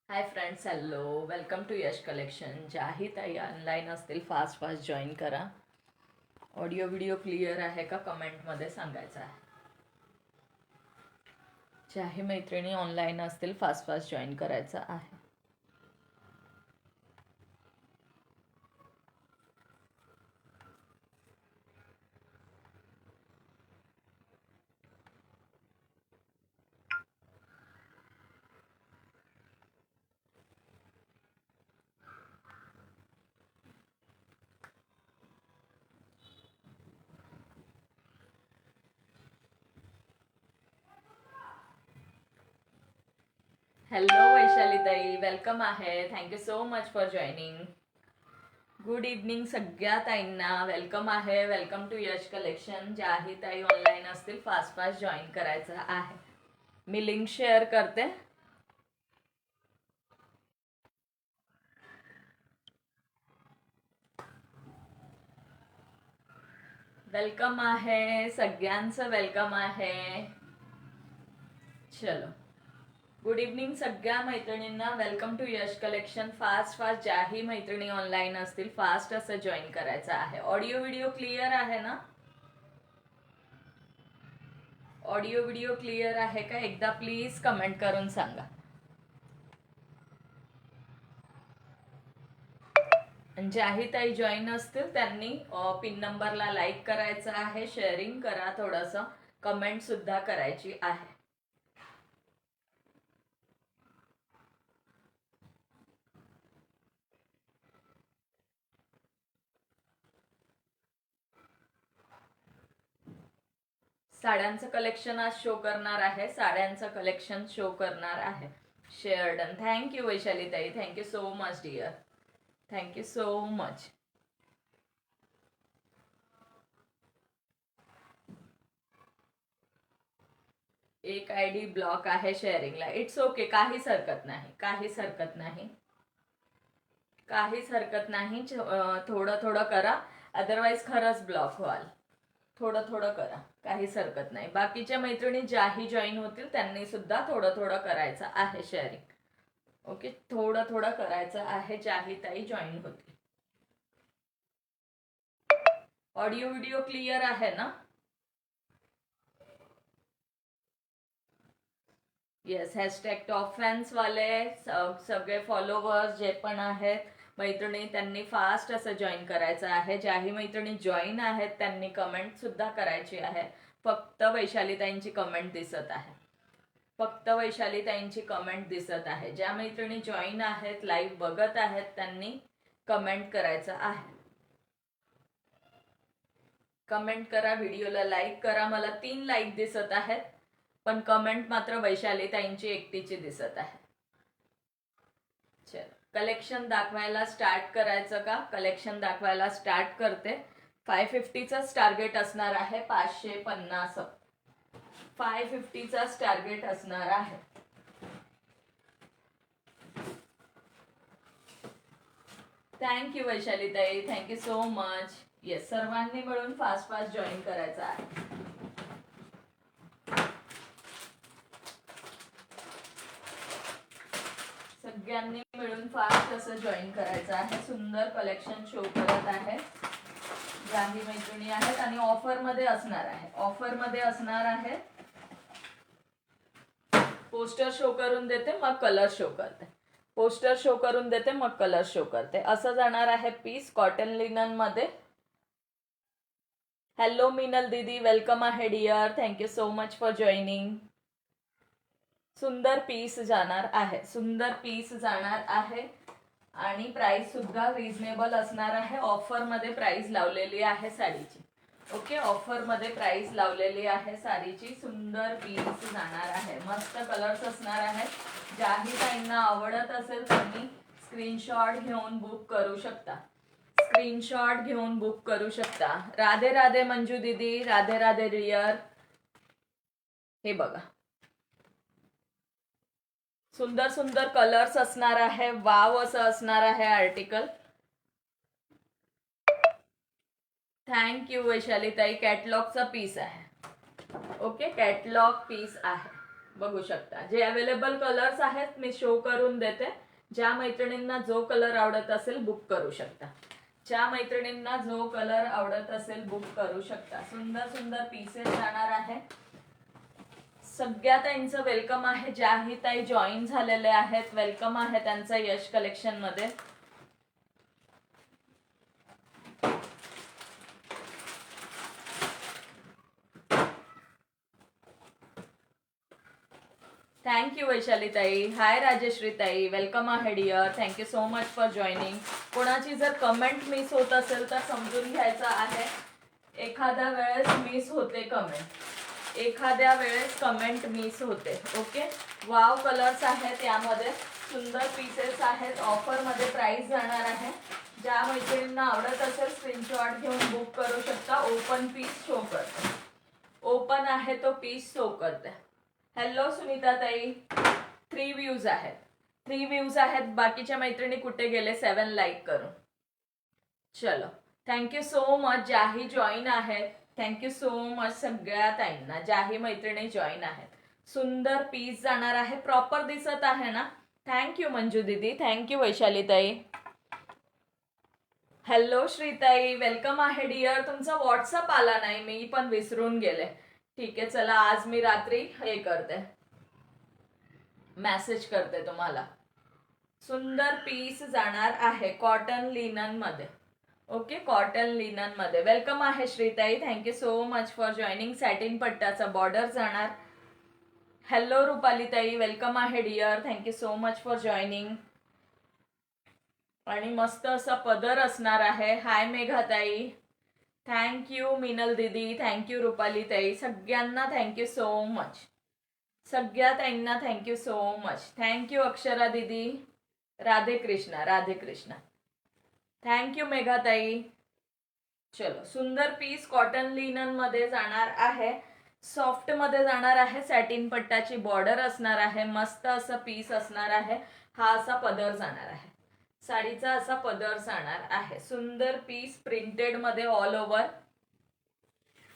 High friends, hello, welcome to Yash collection. ज्याही ताई online असतील फास्ट जॉईन करा. ऑडिओ व्हिडिओ क्लिअर आहे का कमेंटमध्ये सांगायचं आहे. ज्याही मैत्रिणी ऑनलाईन असतील फास्ट जॉईन करायचं आहे. हॅलो वैशाली ताई, वेलकम आहे. Thank you so much for joining. Good evening सगळ्या ताईंना, वेलकम आहे. Welcome to Yash collection. ज्याही ताई ऑनलाईन असतील फास्ट जॉईन करायचं आहे. मी लिंक शेअर करते. वेलकम आहे सगळ्यांचं, वेलकम आहे. चलो, गुड इव्हनिंग सगळ्या मैत्रिणींना. Welcome to Yash collection. Fast ज्याही मैत्रिणी ऑनलाईन असतील फास्ट असं जॉईन करायचं आहे. ऑडिओ व्हिडिओ क्लिअर आहे ना? ऑडिओ व्हिडिओ क्लिअर आहे का? एकदा प्लीज कमेंट करून सांगा. ज्याही ताई जॉईन असतील त्यांनी पिन नंबरला लाईक करायचं आहे, शेअरिंग करा, थोडंसं कमेंट सुद्धा करायची आहे. साड्यांचं कलेक्शन आज शो करणार आहे. साड्यांचं कलेक्शन शो करणार आहे. Share done. थँक्यू वैशाली ताई, thank you so much dear, thank you so much. एक आयडी ब्लॉक आहे शेअरिंगला. इट्स ओके, काहीच हरकत नाही, काहीच हरकत नाही, काहीच हरकत नाही. थोडं थोडं करा, अदरवाईज खरंच ब्लॉक व्हाल. थोडं थोडं करा, काहीच हरकत नाही. बाकीच्या मैत्रिणी ज्याही जॉईन होतील त्यांनी सुद्धा थोडं थोडं करायचं आहे शेअरिंग. ओके, थोडं थोडं करायचं आहे ज्याही ताई जॉईन होतील. ऑडिओ व्हिडिओ क्लिअर आहे ना? येस, हॅशटॅग टॉप फॅन्स वाले सगळे फॉलोवर्स जे पण आहेत मैत्रिणी त्यांनी फास्ट असं जॉईन करायचं आहे. ज्याही मैत्रिणी जॉईन आहेत त्यांनी कमेंट सुद्धा करायची आहे. फक्त वैशालीताईंची कमेंट दिसत आहे, फक्त वैशालीताईंची कमेंट दिसत आहे. ज्या मैत्रिणी जॉईन आहेत, लाईव्ह बघत आहेत, त्यांनी कमेंट करायचं आहे. कमेंट करा, व्हिडिओला लाईक करा. मला 3 लाईक दिसत आहेत, पण कमेंट मात्र वैशालीताईंची एकटीची दिसत आहे. चल, कलेक्शन दाखवायला स्टार्ट करायचं का? कलेक्शन दाखवायला स्टार्ट करते. 550च टार्गेट असणार आहे. 550 550च टार्गेट असणार आहे. थँक्यू वैशालीताई, थँक्यू सो मच. येस, सर्वांनी मिळून फास्ट जॉईन करायचं आहे. सगळ्यांनी मिळून फास्ट असं जॉईन करायचं आहे. सुंदर कलेक्शन शो करत आहे. ज्याही मैत्रिणी आहेत आणि ऑफर मध्ये असणार आहे, ऑफर मध्ये असणार आहे. पोस्टर शो करून देते, मग कलर शो करते. पोस्टर शो करून देते, मग कलर शो करते. असं जाणार आहे पीस कॉटन लिनन मध्ये. हॅलो मिनल दीदी, वेलकम आहे dear, thank you so much for joining. सुंदर पीस जाणार आहे, सुंदर पीस जाणार आहे. आणि प्राइस सुद्धा रिझनेबल असणार आहे. ऑफर मध्ये प्राइस लावलेली आहे साडीची. ओके, ऑफर मध्ये प्राइस लावलेली आहे साडीची. सुंदर पीस जाणार आहे, मस्त कलर्स असणार आहे. ज्याही ताईंना आवडत असेल त्यांनी स्क्रीनशॉट घेऊन बुक करू शकता, स्क्रीनशॉट घेऊन बुक करू शकता. राधे राधे मंजू दीदी, राधे राधे डिअर. हे बघा, सुंदर सुंदर कलर्स असणार आहे. वाव असं असणार आहे आर्टिकल. थँक्यू वैशालीताई. कॅटलॉगचा पीस आहे. ओके, कॅटलॉग पीस आहे. बघू शकता. जे अवेलेबल कलर्स आहेत मी शो करून देते. ज्या मैत्रिणींना जो कलर आवडत असेल बुक करू शकता. ज्या मैत्रिणींना जो कलर आवडत असेल बुक करू शकता. सुंदर सुंदर पीसेस जाणार आहे. सगळ्या ताईंचं वेलकम आहे. ज्याही ताई जॉईन झालेले आहेत वेलकम आहे त्यांचं यश कलेक्शन मध्ये. थँक्यू वैशाली ताई. हाय राजेश्री ताई, वेलकम आहे dear. Thank you so much for joining. कोणाची जर कमेंट मिस होत असेल तर समजून घ्यायचं आहे. एखाद्या वेळेस मिस होते कमेंट, एखाद्या वेळेस कमेंट मिस होते. ओके. वाव कलर्स आहेत यामध्ये, सुंदर पीसेस आहेत. ऑफर मध्ये प्राइस जाणार आहे. ज्या मैत्रिणींना आवडत असेल स्क्रीनशॉट घेऊन बुक करू शकता. ओपन पीस शो करते, ओपन आहे तो पीस शो करते. हॅलो सुनीता ताई. 3 व्ह्यूज आहेत, 3 व्ह्यूज आहेत. बाकीच्या मैत्रिणी कुठे गेले 7 लाईक करून. चलो थँक्यू सो मच. ज्याही जॉईन आहेत थँक्यू सो मच सगळ्या ताईंना, ज्याही मैत्रिणी जॉईन आहेत. सुंदर पीस जाणार आहे. प्रॉपर दिसत आहे ना. थँक्यू मंजू दीदी. थँक्यू वैशाली ताई. हॅलो श्रीताई, वेलकम आहे डिअर. तुमचा व्हॉट्सअप आला नाही, मी पण विसरून गेले. ठीक आहे चला, आज मी रात्री हे करते, मेसेज करते तुम्हाला. सुंदर पीस जाणार आहे कॉटन लिनन मध्ये. ओके, कॉटन लिनन मध्ये. वेलकम आहे श्रीताई. Thank you so much for joining. Satin पट्टाचा बॉर्डर जाणार. हॅलो रुपाली ताई, वेलकम आहे dear. Thank you so much for joining. आणि मस्त असा पदर असणार आहे. हाय मेघाताई, थँक्यू मिनल दीदी. थँक्यू रुपाली ताई. सगळ्यांना थँक्यू सो मच. सगळ्या ताईंना thank you so much. Thank you Akshara दीदी. राधे कृष्णा, राधे कृष्णा. थँक्यू मेघाताई. चलो, सुंदर पीस कॉटन लिनन मध्ये जाणार आहे. सॉफ्ट मध्ये जाणार आहे. सॅटिन पट्टाची बॉर्डर असणार आहे. मस्त असं पीस असणार आहे. हा असा पदर जाणार आहे. साडीचा असा पदर जाणार आहे. सुंदर पीस प्रिंटेड मध्ये ऑल ओव्हर.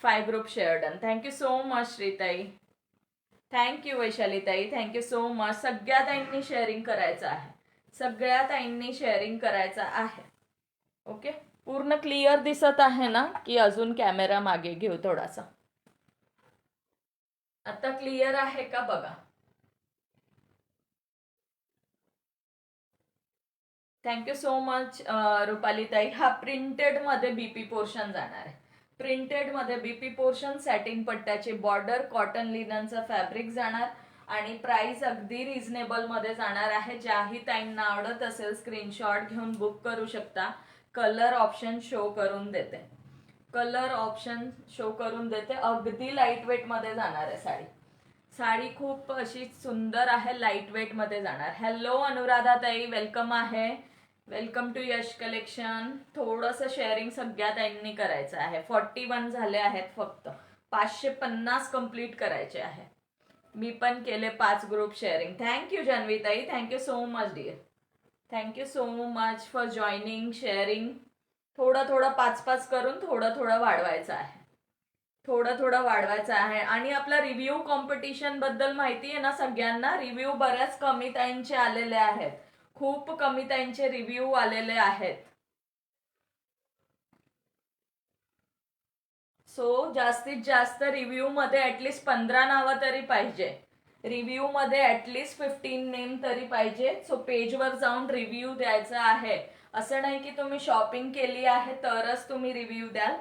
5 ग्रुप शेअर्डन. थँक्यू सो मच श्रीताई. थँक्यू वैशाली ताई. Thank you so much. सगळ्या ताईंनी शेअरिंग करायचं आहे. सगळ्या ताईंनी शेअरिंग करायचं आहे. ओके, पूर्ण क्लिअर दिसत आहे ना, की अजून कॅमेरा मागे घेऊ थोडासा. आता क्लिअर आहे का बघा. थँक्यू सो मच रुपाली ताई. हा प्रिंटेड मध्ये बीपी पोर्शन जाणार आहे. प्रिंटेड मध्ये बीपी पोर्शन, सॅटिन पट्ट्याची बॉर्डर, कॉटन लिननचं फॅब्रिक जाणार. आणि प्राइस अगदी रिझनेबल मध्ये जाणार आहे. ज्याही ताईंना आवडत असेल स्क्रीनशॉट घेऊन बुक करू शकता. कलर ऑप्शन शो करून देते, कलर ऑप्शन शो करून देते. अगदी लाईट वेट मध्ये जाणार आहे साडी. साडी खूप अशी सुंदर आहे, लाईट वेट मध्ये जाणार. हॅलो अनुराधा ताई, वेलकम आहे. Welcome to Yash collection. थोडंसं शेअरिंग सगळ्या ताईंनी करायचं आहे. 41 झाले आहेत फक्त. 550 कंप्लीट करायचे आहे. मी पण केले 5 ग्रुप शेअरिंग. थँक्यू जान्हवी ताई. Thank you so much dear. Thank you so much for joining, sharing. थोडं थोडं 5-5 करून थोडं थोडं वाढवायचं आहे. थोडं थोडं वाढवायचं आहे. आणि आपला रिव्ह्यू कॉम्पिटिशन बद्दल माहिती आहे ना सगळ्यांना. रिव्ह्यू बऱ्याच कमी ताईंचे आलेले आहेत. खूप कमी ताईंचे रिव्ह्यू आलेले आहेत. सो जास्तीत जास्त रिव्ह्यू मध्ये ऍटलीस्ट 15 नावं तरी पाहिजे. रिव्ह्यू मध्ये ऍटलीस्ट 15 नेम तरी पाहिजे. सो पेजवर जाऊन रिव्ह्यू द्यायचा आहे. असं नाही की तुम्ही शॉपिंग केली आहे तरच तुम्ही रिव्ह्यू द्याल.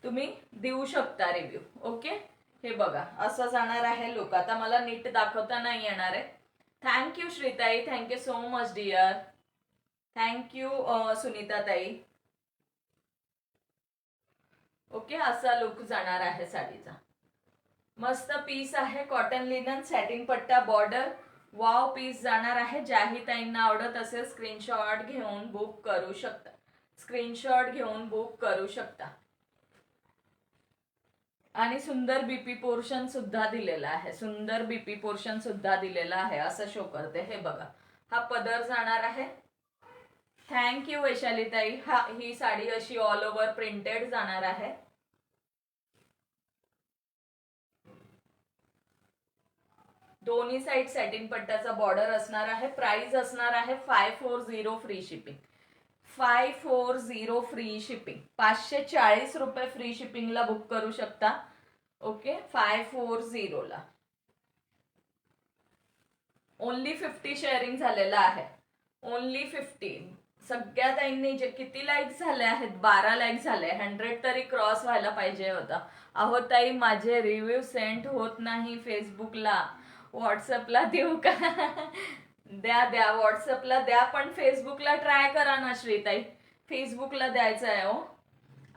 तुम्ही देऊ शकता रिव्ह्यू. ओके, हे बघा असं जाणार आहे लुक. आता मला नीट दाखवता नाही येणार आहे. थँक्यू श्रीताई. Thank you so much dear. Thank you Sunita ताई. ओके, असा लुक जाणार आहे साडीचा. मस्त पीस आहे. कॉटन लिनन, सॅटिन पट्टा, बॉर्डर. वाव पीस जाणार आहे. ज्याही ताईंना आवडत असेल स्क्रीनशॉट घेऊन बुक करू शकता. स्क्रीनशॉट घेऊन बुक करू शकता. आणि सुंदर बीपी पोर्शन सुद्धा दिलेला आहे. सुंदर बीपी पोर्शन सुद्धा दिलेला आहे. असं शो करते, हे बघा. हा पदर जाणार आहे. थँक्यू वैशाली ताई. ही साडी अशी ऑल ओव्हर प्रिंटेड जाणार आहे. दोन्ही साइड सॅटिन पट्ट्याचा बॉर्डर असणार आहे. प्राइस असणार आहे 540 फ्री शिपिंग. 540 free shipping. 540 रुपये फ्री शिपिंगला बुक करू शकता. ओके 540 ला. ओनली 50 शेअरिंग झालेलं आहे. ओनली 50. सगळ्या ताईंनी जे किती लाईक झाले आहेत, 12 लाईक झाले. 100 तरी क्रॉस व्हायला पाहिजे होता. अहो ताई माझे रिव्ह्यू सेंड होत नाही फेसबुकला. व्हॉट्सअपला देऊ का? द्या व्हॉट्सअपला द्या, पण फेसबुकला ट्राय करा ना श्रीताई. फेसबुकला द्यायचं आहे हो.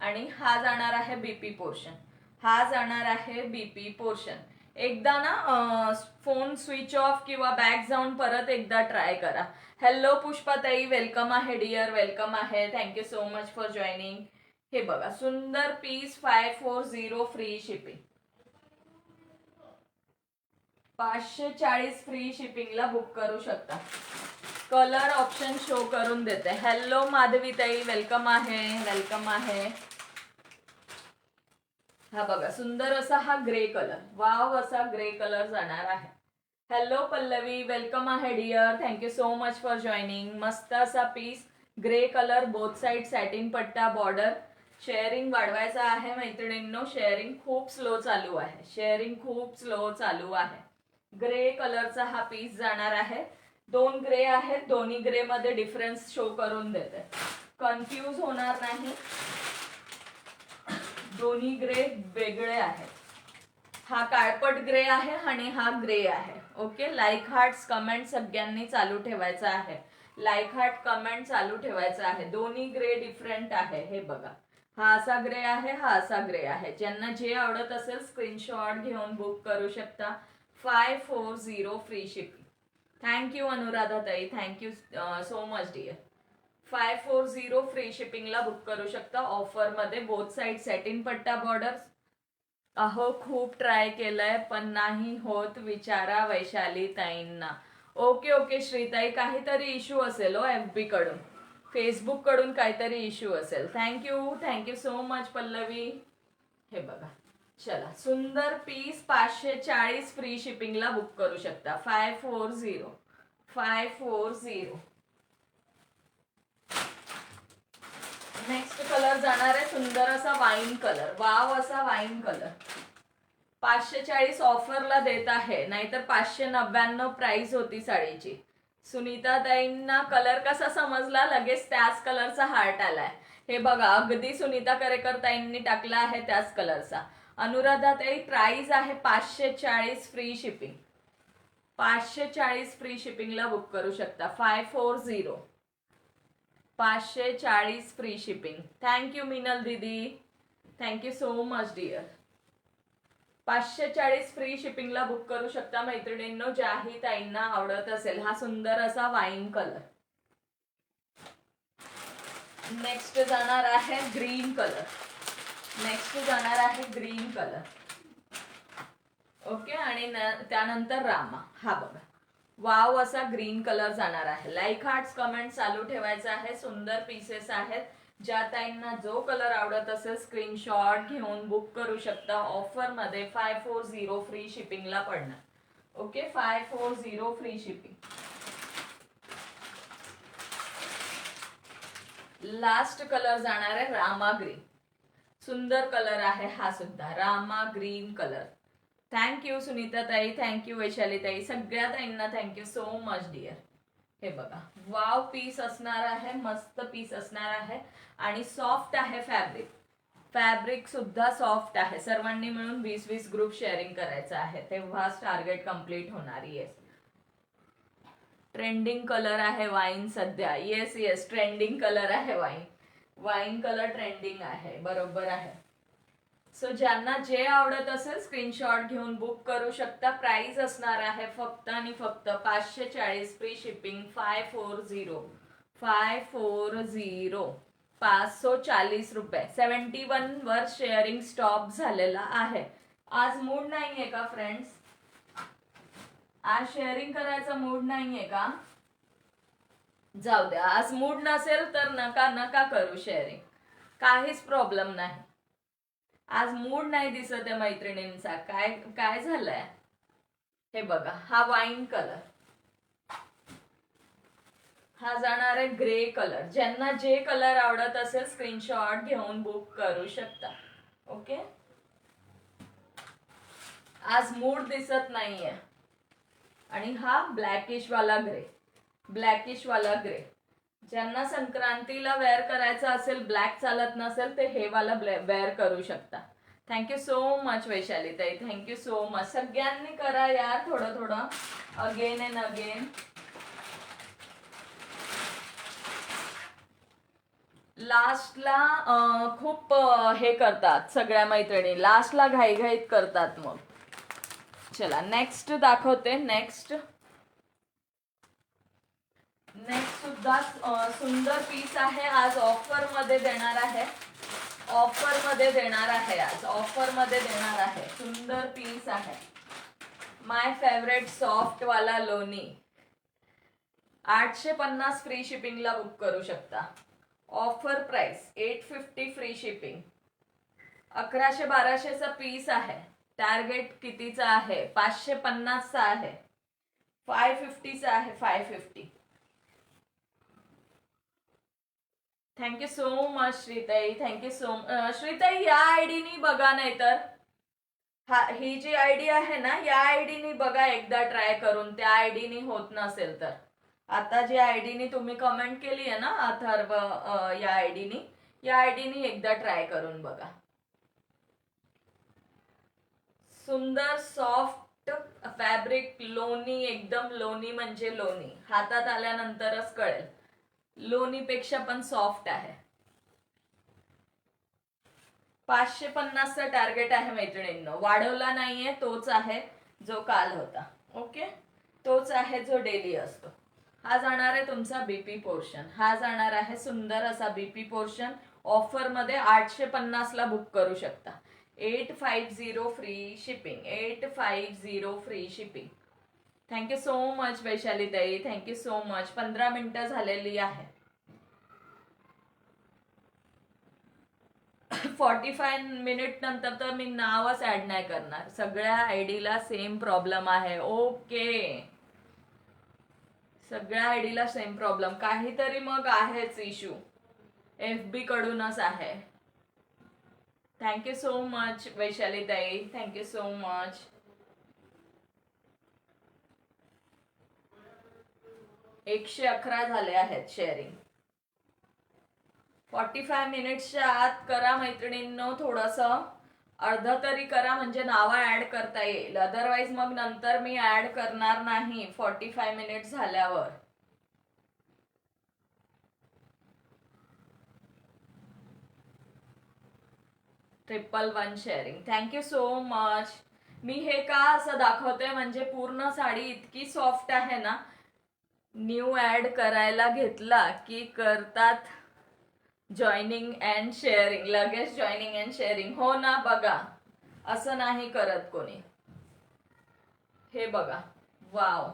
आणि हा जाणार आहे बीपी पोर्शन. हा जाणार आहे बीपी पोर्शन. एकदा ना फोन स्विच ऑफ किंवा बॅक जाऊन परत एकदा ट्राय करा. हॅलो पुष्पाताई, वेलकम आहे डिअर, वेलकम आहे. Thank you so much for joining. हे बघा सुंदर पीस 540 फ्री शिपिंग. 540 फ्री शिपिंगला बुक करू शकता. कलर ऑप्शन शो करून देते. हॅलो माधवीताई, वेलकम आहे, वेलकम आहे. हा बघा सुंदर असा हा ग्रे कलर, वाव असा ग्रे कलर जाणार आहे. हॅलो पल्लवी, वेलकम आहे dear, thank you so much for joining. मस्त असा piece grey colour, both side satin पट्टा बॉर्डर. शेअरिंग वाढवायचा आहे मैत्रिणींनो. शेअरिंग खूप स्लो चालू आहे. शेअरिंग खूप स्लो चालू आहे. ग्रे कलरचा हा पीस जाणार आहे. 2 ग्रे आहेत, दोन्ही ग्रे मध्ये डिफरन्स शो करून देते, कन्फ्यूज होणार नाही. दोन्ही ग्रे वेगळे आहेत. हा काळपट ग्रे आहे आणि हा ग्रे आहे. ओके लाईक हार्ट्स कमेंट सगळ्यांनी चालू ठेवायचा आहे. लाईक हार्ट कमेंट चालू ठेवायचा आहे. दोन्ही ग्रे डिफरंट आहे. हे बघा हा असा ग्रे आहे, हा असा ग्रे आहे. ज्यांना जे आवडत असेल स्क्रीनशॉट घेऊन बुक करू शकता. 540 फ्री शिपिंग. थँक्यू अनुराधा ताई, thank you so much dear. 540 free शिपिंगला बुक करू शकता. ऑफर मध्ये बोथ साइड सॅटिन पट्टा बॉर्डर. अहो खूप ट्राय केलंय पण नाही होत, विचारा वैशाली ताईंना. ओके श्रीताई, काहीतरी इश्यू असेल हो FB कडून, फेसबुक कडून काहीतरी इश्यू असेल. Thank you so much Pallavi. हे बघा चला सुंदर पीस 540 फ्री शिपिंगला बुक करू शकता. 540. नेक्स्ट कलर जाणार आहे सुंदर असा वाईन कलर, वाव असा वाईन कलर. 540 ऑफरला देत आहे, नाहीतर 599 प्राइस होती साडीची. सुनीता ताईंना कलर कसा समजला, लगेच त्याच कलरचा हार्ट आलाय. हे बघा अगदी सुनीता करेकर ताईंनी टाकला आहे त्याच कलरचा. अनुराधा ताई प्राइस आहे 540 फ्री शिपिंग. 540 फ्री शिपिंगला बुक करू शकता. 540. 540 फ्री शिपिंग. थँक्यू मिनल दीदी, thank you so much dear. 540 free शिपिंगला बुक करू शकता मैत्रिणींनो, ज्याही ताईंना आवडत असेल. हा सुंदर असा वाईन कलर. नेक्स्ट जाणार आहे green colour. Green colour. Okay आणि त्यानंतर रामा. हा बघा वाव असा ग्रीन कलर जाणार आहे. लाईक हार्ट्स कमेंट चालू ठेवायचा आहे. सुंदर पीसेस आहेत. ज्या ताईंना जो कलर आवडत असेल स्क्रीनशॉट घेऊन बुक करू शकता. ऑफर मध्ये 540 फ्री शिपिंगला पडणार. Okay 540 free shipping. Last colour जाणार आहे रामा ग्रीन. सुंदर कलर आहे हा सुद्धा, Rama green colour. Thank you Sunita ताई, थँक्यू वैशाली ताई, सगळ्या ताईंना थँक्यू सो मच डिअर. हे बघा वाव पीस असणार आहे, मस्त पीस असणार आहे आणि सॉफ्ट आहे फॅब्रिक. फॅब्रिक सुद्धा सॉफ्ट आहे. सर्वांनी मिळून 20-20 ग्रुप शेअरिंग करायचं आहे, तेव्हाच टार्गेट कंप्लीट होणार. येस ट्रेंडिंग कलर आहे वाईन सध्या. येस ट्रेंडिंग कलर आहे वाईन. वाईन कलर ट्रेंडिंग आहे, बरोबर आहे. सो ज्यांना जे आवडत असेल स्क्रीनशॉट घेऊन बुक करू शकता. प्राइस असणार आहे फक्त आणि फक्त 540 फ्री शिपिंग. 540 540 रुपये. 71 वर शेअरिंग स्टॉप झालेला आहे. आज मूड नाहीये का फ्रेंड्स? आज शेअरिंग करायचा मूड नाहीये का? जाऊ द्या, आज मूड नसेल तर नका करू शेअरिंग, काहीच प्रॉब्लेम नाही. आज मूड नाही दिसत आहे मैत्रिणींचा. काय झालंय? हे बघा, हा वाईन कलर, हा जाणार आहे ग्रे कलर. ज्यांना जे कलर आवडत असेल स्क्रीनशॉट घेऊन बुक करू शकता. ओके, आज मूड दिसत नाहीये. आणि हा ब्लॅकिश वाला ग्रे, ब्लॅकिश वाला ग्रे. ज्यांना संक्रांतीला वेअर करायचं असेल, ब्लॅक चालत नसेल, ते हे वाला वेअर करू शकता. थँक्यू सो मच वैशाली ताई, थँक्यू सो मच. सगळ्यांनी करा यार थोडं थोडं, अगेन अँड अगेन. लास्टला खूप हे करतात सगळ्या मैत्रिणी, लास्टला घाईघाईत करतात. मग चला नेक्स्ट दाखवते. नेक्स्ट सुद्धा सुंदर पीस आहे. आज ऑफर मध्ये देणार आहे, ऑफर मध्ये देणार आहे, आज ऑफर मध्ये देणार आहे. सुंदर पीस आहे. माय फेवरेट सॉफ्ट वाला लोणी. 850 फ्री शिपिंगला बुक करू शकता. Offer price 850 free shipping. 1100-1200चा पीस आहे. टार्गेट कितीचा आहे? 550चा आहे, 550चा आहे, 550. थँक्यू सो मच श्रीताई, थँक्यू सो मच श्रीताई. या आयडीनी बघा, नाही तर ही जी आयडी आहे ना, या आयडीनी बघा एकदा ट्राय करून. त्या आयडीनी होत नसेल तर आता जी आयडीनी तुम्ही कमेंट केली आहे ना अथर्व, या आयडीनी एकदा ट्राय करून बघा. सुंदर सॉफ्ट फॅब्रिक लोणी, एकदम लोणी म्हणजे लोणी. हातात आल्यानंतरच कळेल, लोणीपेक्षा पण सॉफ्ट आहे. 550चा टार्गेट आहे मैत्रिणींनो, वाढवला नाहीये, तोच आहे जो काल होता. ओके, तोच आहे जो डेली असतो. हा जाणार आहे तुमचा बीपी पोर्शन, हा जाणार आहे सुंदर असा बीपी पोर्शन. ऑफर मध्ये 850ला बुक करू शकता. 850 free shipping, 850 free shipping. Thank you so much Vaishali ताई, थँक्यू सो मच. 15 मिनिटं झालेली आहे. 45 मिनिट नंतर तर मी नावच ऍड नाही करणार. सगळ्या आयडीला सेम प्रॉब्लेम आहे. ओके, सगळ्या आयडीला सेम प्रॉब्लेम, काहीतरी मग आहेच इश्यू, FB कडूनच आहे. थँक्यू सो मच वैशाली ताई, थँक्यू सो मच. 111 झाले आहेत शेअरिंग. 45 मिनिट्सच्या आत करा मैत्रिणींनो. थोडस अर्ध तरी करा म्हणजे नावं ऍड करता येईल. अदरवाईज मग नंतर मी ऍड करणार नाही 45 मिनिट्स झाल्यावर. $111 शेअरिंग, थँक्यू सो मच. मी हे का असं दाखवते म्हणजे पूर्ण साडी इतकी सॉफ्ट आहे ना, न्यू ऍड करायला घेतला की करतात जॉईनिंग अँड शेअरिंग, लगेच जॉईनिंग अँड शेअरिंग. हो ना, बघा असं नाही करत कोणी. हे बघा, वाव.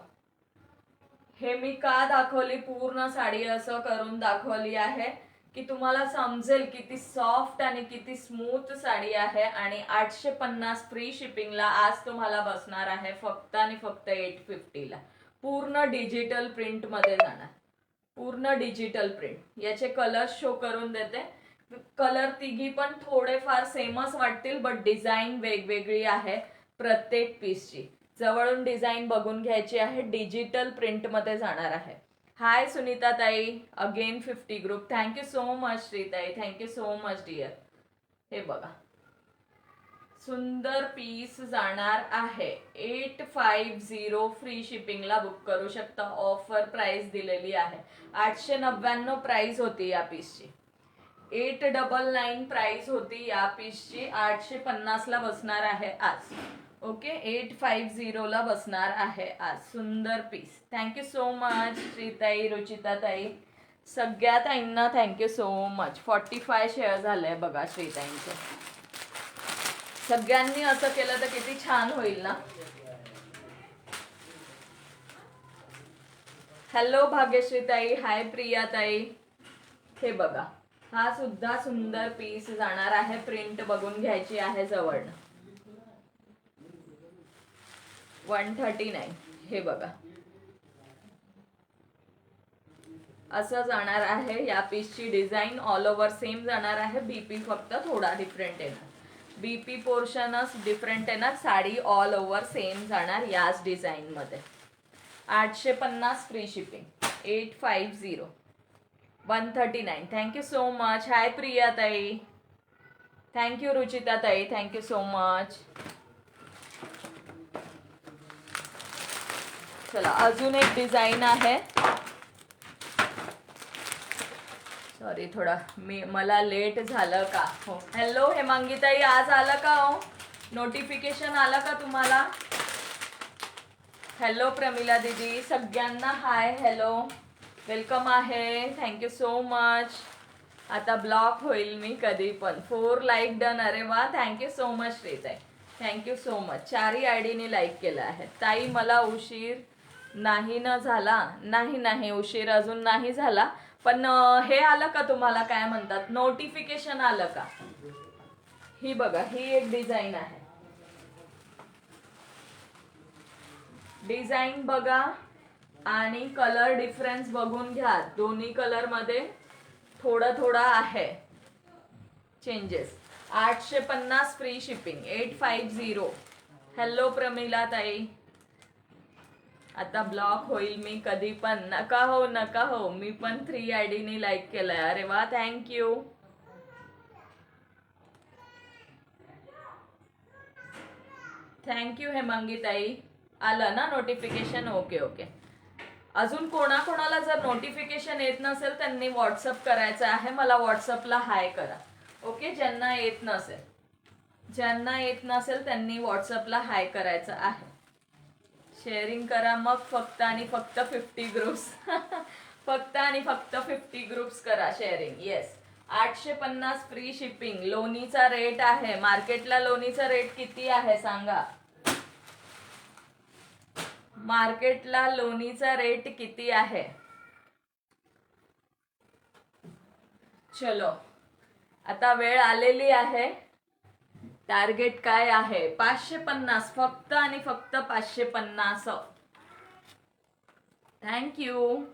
हे मी का दाखवली, पूर्ण साडी असं करून दाखवली आहे की तुम्हाला समजेल किती सॉफ्ट आणि किती स्मूथ साडी आहे. आणि 850 फ्री शिपिंगला आज तुम्हाला बसणार आहे फक्त आणि फक्त 850ला. पूर्ण डिजिटल प्रिंट मध्ये जाणार, पूर्ण डिजिटल प्रिंट. याचे कलर शो करून देते. कलर तिघी पण थोडेफार सेमच वाटतील, बट डिझाईन वेगवेगळी आहे प्रत्येक पीसची. जवळून डिझाईन बघून घ्यायची आहे. डिजिटल प्रिंट मध्ये जाणार आहे. हाय सुनीता ताई, again 50 group. Thank you so much श्रीताई, थँक्यू सो मच डिअर. हे बघा, सुंदर पीस जाणार आहे. 850 फ्री शिपिंगला बुक करू शकता. ऑफर प्राइस दिलेली आहे. 899 प्राइस होती या पीसची, 899 प्राइस होती या पीसची. 850ला बसणार आहे आज. ओके, 850ला बसणार आहे आज. सुंदर पीस. थँक्यू सो मच श्रीताई, रुचिता ताई, सगळ्या ताईंना थँक्यू सो मच. 45 शेअर झाले बघा श्रीताईंचे. सगळ्यांनी असं केलं तर किती छान होईल ना. हॅलो भाग्यश्री ताई, हाय प्रिया ताई. हे बघा, हा सुद्धा सुंदर पीस जाणार आहे. प्रिंट बघून घ्यायची आहे जवळ. 139. हे बघा असं जाणार आहे. या पीसची डिझाईन ऑल ओव्हर सेम जाणार आहे. बीपी फक्त थोडा डिफरंट येणार. बीपी पोर्शनच डिफरंट येणार. साडी ऑल ओव्हर सेम जाणार याच डिझाईन मध्ये. 850 free shipping. 850 139. Thank you so much. Hi Priya ताई. थँक्यू रुचिता ताई. Thank you so much. चला अजून एक डिझाईन आहे. सॉरी थोडा मला लेट झालं का. हो हॅलो हेमांगी ताई, आज आलं का हो नोटिफिकेशन आलं का तुम्हाला. हॅलो प्रमिला दीदी, सगळ्यांना हाय हॅलो वेलकम आहे. Thank you so much. आता ब्लॉक होईल मी कधी पण. 4 लाईक डन. अरे वा थँक्यू सो मच श्रीताई. Thank you so much. 4ही आयडीने लाईक केलं आहे. ताई मला उशीर नाही न झाला. नाही उशीर अजून नाही झाला. पण हे आलं का तुम्हाला, काय म्हणतात, नोटिफिकेशन आलं का. ही बघा ही एक डिझाईन आहे. डिझाईन बघा आणि कलर डिफरन्स बघून घ्या. दोन्ही कलर मध्ये थोडा आहे changes. 850 free shipping. 850. Hello Pramila ताई. आता ब्लॉक होईल मी कधी पण. नका हो मी पण 3 आयडीने लाईक केलंय. अरे वा थँक्यू. थँक्यू हेमांगी ताई. आलं ना नोटिफिकेशन. ओके. अजून कोणाकोणाला जर नोटिफिकेशन येत नसेल त्यांनी व्हॉट्सअप करायचं आहे मला. व्हॉट्सअपला हाय करा. ओके. ज्यांना येत नसेल त्यांनी व्हॉट्सअपला हाय करायचं आहे. शेअरिंग करा मग फक्त आणि फक्त 50 ग्रुप्स. फक्त आणि फक्त 50 ग्रुप्स करा शेअरिंग. येस. 850 free shipping. लोणीचा रेट आहे. मार्केटला लोणीचा रेट किती आहे सांगा. मार्केटला लोणीचा रेट किती आहे. चलो आता वेळ आलेली आहे. टार्गेट काय आहे. 550. फक्त आणि फक्त 550. Thank you.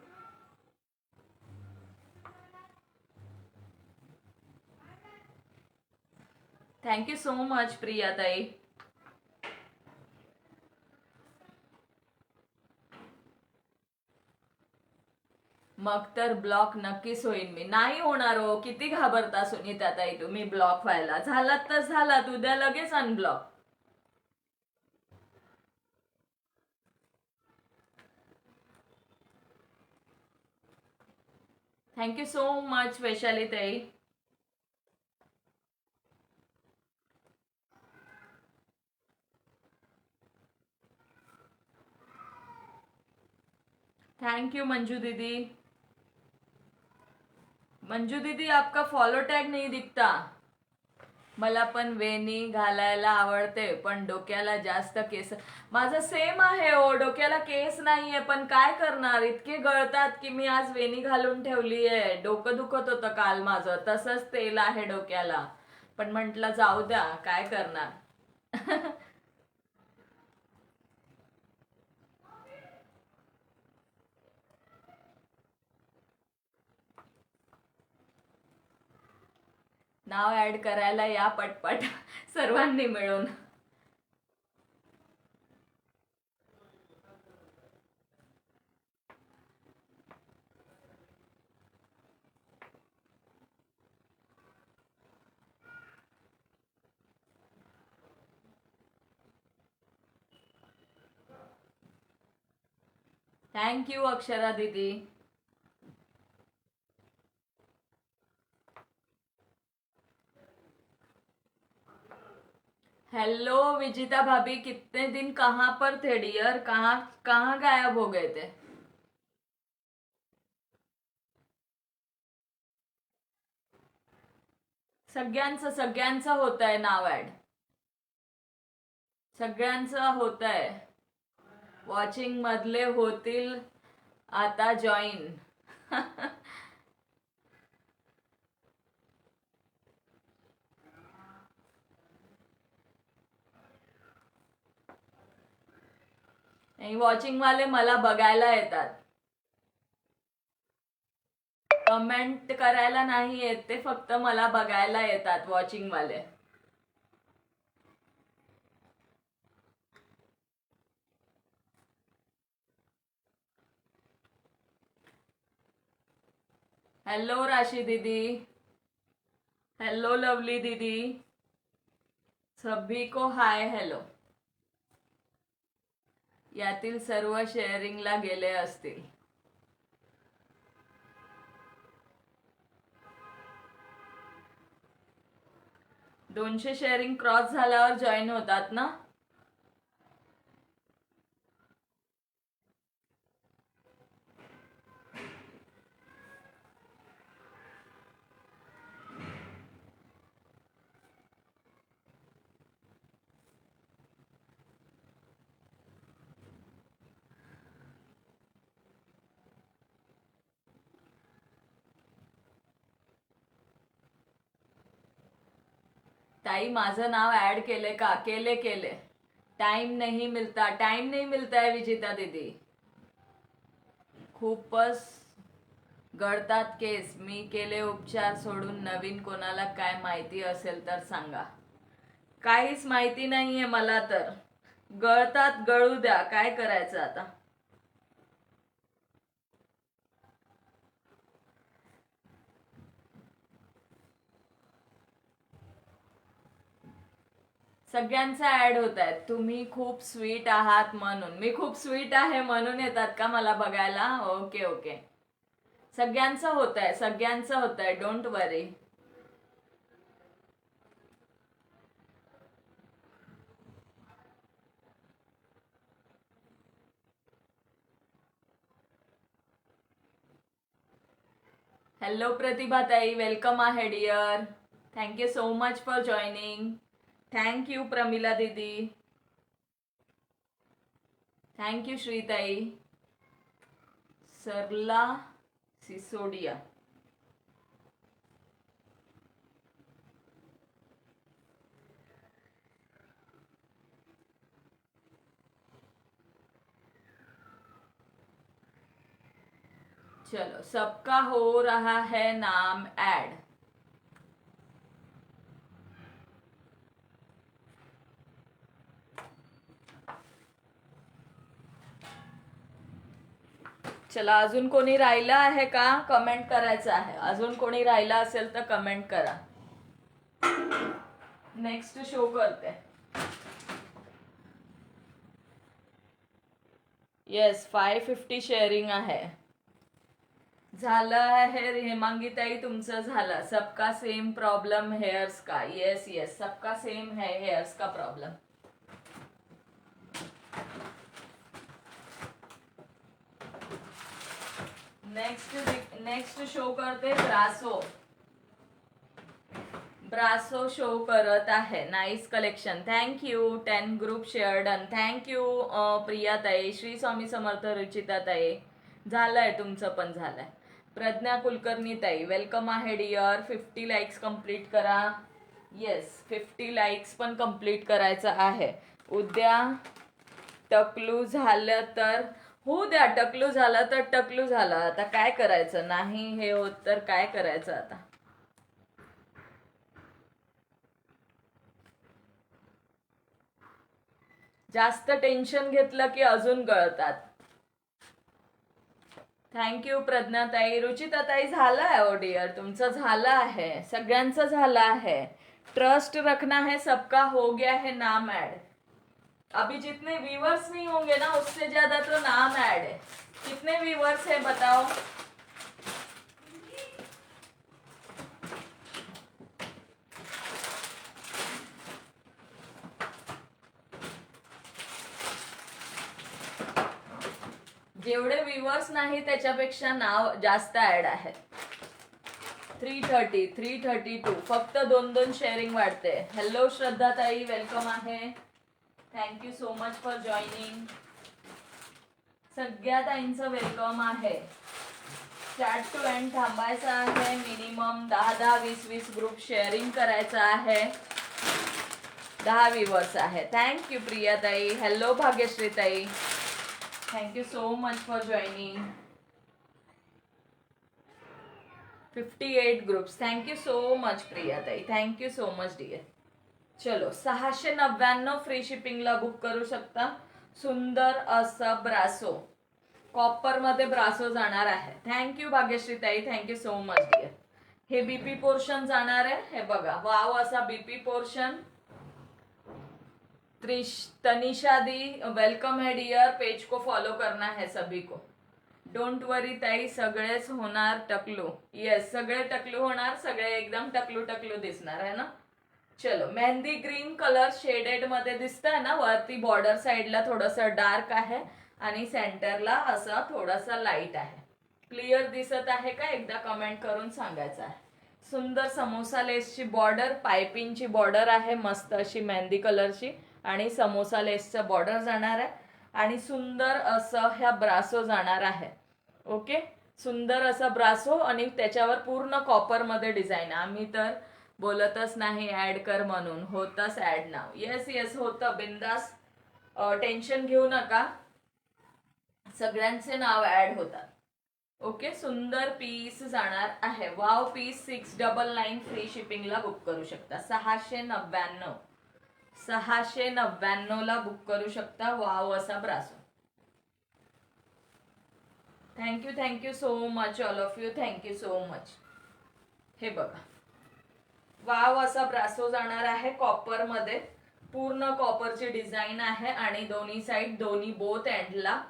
Thank you so much Priya ताई. मग तर ब्लॉक नक्कीच होईल मी. नाही होणार हो. किती घाबरता सुनीता ताई तुम्ही ब्लॉक व्हायला. झालात तर झालात. उद्या लगेच unblock. Thank you so much Vaishali ताई. थैंक यू मंजू दीदी. मंजू दीदी आपका फॉलो टॅग नहीं दिखता. मला पण वेणी घालायला आवडते पण डोक्याला जास्त केस. माझं सेम आहे हो. डोक्याला केस नाहीये पण काय करणार. इतके गळतात की मी आज वेणी घालून ठेवली आहे. डोकं दुखत होतं काल माझं. तसंच तेल आहे डोक्याला. पण म्हटलं जाऊ द्या काय करणार. नाव ऍड करायला या पटपट सर्वांनी मिळून. थैंक यू अक्षरा दीदी. हेलो विजिता भाभी. कितने दिन कहाँ पर थे डियर. कहाँ गायब हो गए थे. सगळ्यांचं होत आहे नाव ऍड. सगळ्यांचं होत आहे. वॉचिंग मधले होतील आता जॉईन. नाही, वॉचिंग वाले मला बघायला येतात, कमेंट करायला नाही येत, ते फक्त मला बघायला येतात वॉचिंग वाले. हेलो राशि दीदी, हेलो लवली दीदी, सभी को हाय हेलो. यातील सर्व शेअरिंगला गेले असतील. दोनशे शेअरिंग क्रॉस झाल्यावर जॉईन होतात ना. ताई माझं नाव ऍड केले का? केले. टाइम नहीं मिलता है विजिता दीदी. खूपच गळतात केस. मी केले उपचार सोडून. नवीन कोणाला काय माहिती असेल तर सांगा. काहीच माहिती नाहीये मला तर. गळतात, गळू द्या, काय करायचं आता. सगळ्यांचा ऍड होत आहेत. तुम्ही खूप स्वीट आहात म्हणून. मी खूप स्वीट आहे म्हणून येतात का मला बघायला? ओके. सगळ्यांचं होत आहे, डोंट वरी. हॅलो प्रतिभा ताई, वेलकम आहे dear. Thank you so much for joining. Thank you Pramila दीदी. थँक्यू श्रीताई. सरला सिसोडिया. चलो, सबका हो रहा है नाम ऐड. चला, अजून कोणी राहिलं आहे का? कमेंट करायचं आहे. अजून कोणी राहिलं असेल तर कमेंट करा. नेक्स्ट शो करते. येस, 550 शेअरिंग आहे. झालं आहे हेमांगी ताई, तुमचं झालं. सबका सेम प्रॉब्लम हेयर्स का? येस, सबका सेम है हेयर्स का प्रॉब्लम. नेक्स्ट शो करते ब्रासो शो करत आहे. Nice collection. Thank you. 10 group share done. Thank you Priya ताई. श्री स्वामी समर्थ रुचिता ताई. झालंय, तुमचं पण झालंय. प्रज्ञा कुलकर्णी ताई, वेलकम आहे डिअर. 50 लाईक्स कंप्लीट करा. येस, 50 लाईक्स पण कंप्लीट करायचं आहे. उद्या टकलू झालं तर होऊ द्या. टकलू झालं तर टकलू झालं. आता काय करायचं. नाही हे होत तर काय करायचं आता. जास्त टेन्शन घेतलं की अजून गळतात. थँक्यू प्रज्ञाताई. रुचिताताई, झालं आहे ओ डिअर, तुमचं झालं आहे. सगळ्यांचं झालं आहे. ट्रस्ट रखना है, सबका हो गया है नाम ऐड. अभी जितने व्यूअर्स नहीं होंगे ना, उससे ज्यादा तो नाम ऐड है. कितने व्यूअर्स है बताओ. जेवढे व्ह्युअर्स नाही त्याच्यापेक्षा नाव जास्त ऍड आहेत. 330, 332. फक्त 2 शेअरिंग वाढते. हॅलो श्रद्धा ताई, वेलकम आहे. Thank you so much for joining. सगळ्या ताईंचं वेलकम आहे. स्टार्ट टू एंड थांबायचं आहे. मिनिमम 10, 20 ग्रुप शेअरिंग करायचं आहे. 10 व्ह्युअर्स आहे. थँक्यू प्रिया ताई. हॅलो भाग्यश्री ताई. Thank you so much for joining. 58 groups. Thank you so much प्रियाताई. Thank you so much dear. चलो 699 फ्री शिपिंगला बुक करू शकता. सुंदर असं ब्रासो, कॉपर मध्ये ब्रासो जाणार आहे. थँक्यू भाग्यश्री ताई. Thank you so much dear. हे बीपी पोर्शन जाणार आहे. हे बघा, वाव असा बीपी पोर्शन. तनिषा दी वेलकम है डियर. पेज को फॉलो करना है सभी को. डोंट वरी ताई, सगळेच होणार टकलू. येस, सगळे टकलू होणार. सगळे एकदम टकलू टकलू दिसणार आहे ना. चलो, मेहंदी ग्रीन कलर शेडेड मध्ये दिसतंय ना. वरती बॉर्डर साइडला थोडंसं डार्क आहे आणि सेंटरला असं थोडासा लाईट आहे. क्लिअर दिसत आहे का? एकदा कमेंट करून सांगायचं आहे. सुंदर समोसा लेसची बॉर्डर, पायपिंगची बॉर्डर आहे मस्त अशी मेहंदी कलरची आणि समोसा लेसचा बॉर्डर जाणार आहे आणि सुंदर असं ह्या ब्रासो जाणार आहे. ओके, सुंदर असा ब्रासो आणि त्याच्यावर पूर्ण कॉपर मध्ये डिझाईन. आम्ही तर बोलतच नाही ऍड कर म्हणून, होतच ऍड नाव. येस येस होतं, बिंदास, टेन्शन घेऊ नका, सगळ्यांचे नाव ऍड होतात. ओके, सुंदर पीस जाणार आहे. वाव पीस 699 फ्री शिपिंगला बुक करू शकता. 699 ला बुक करू शकता. वाव असा brasso. Thank you so much all of you. Thank you so much. हे बघा, वाव असा ब्रासो जाणार आहे कॉपर मध्ये. पूर्ण कॉपरची डिझाईन आहे आणि दोन्ही साइड, दोन्ही बोथ एंडला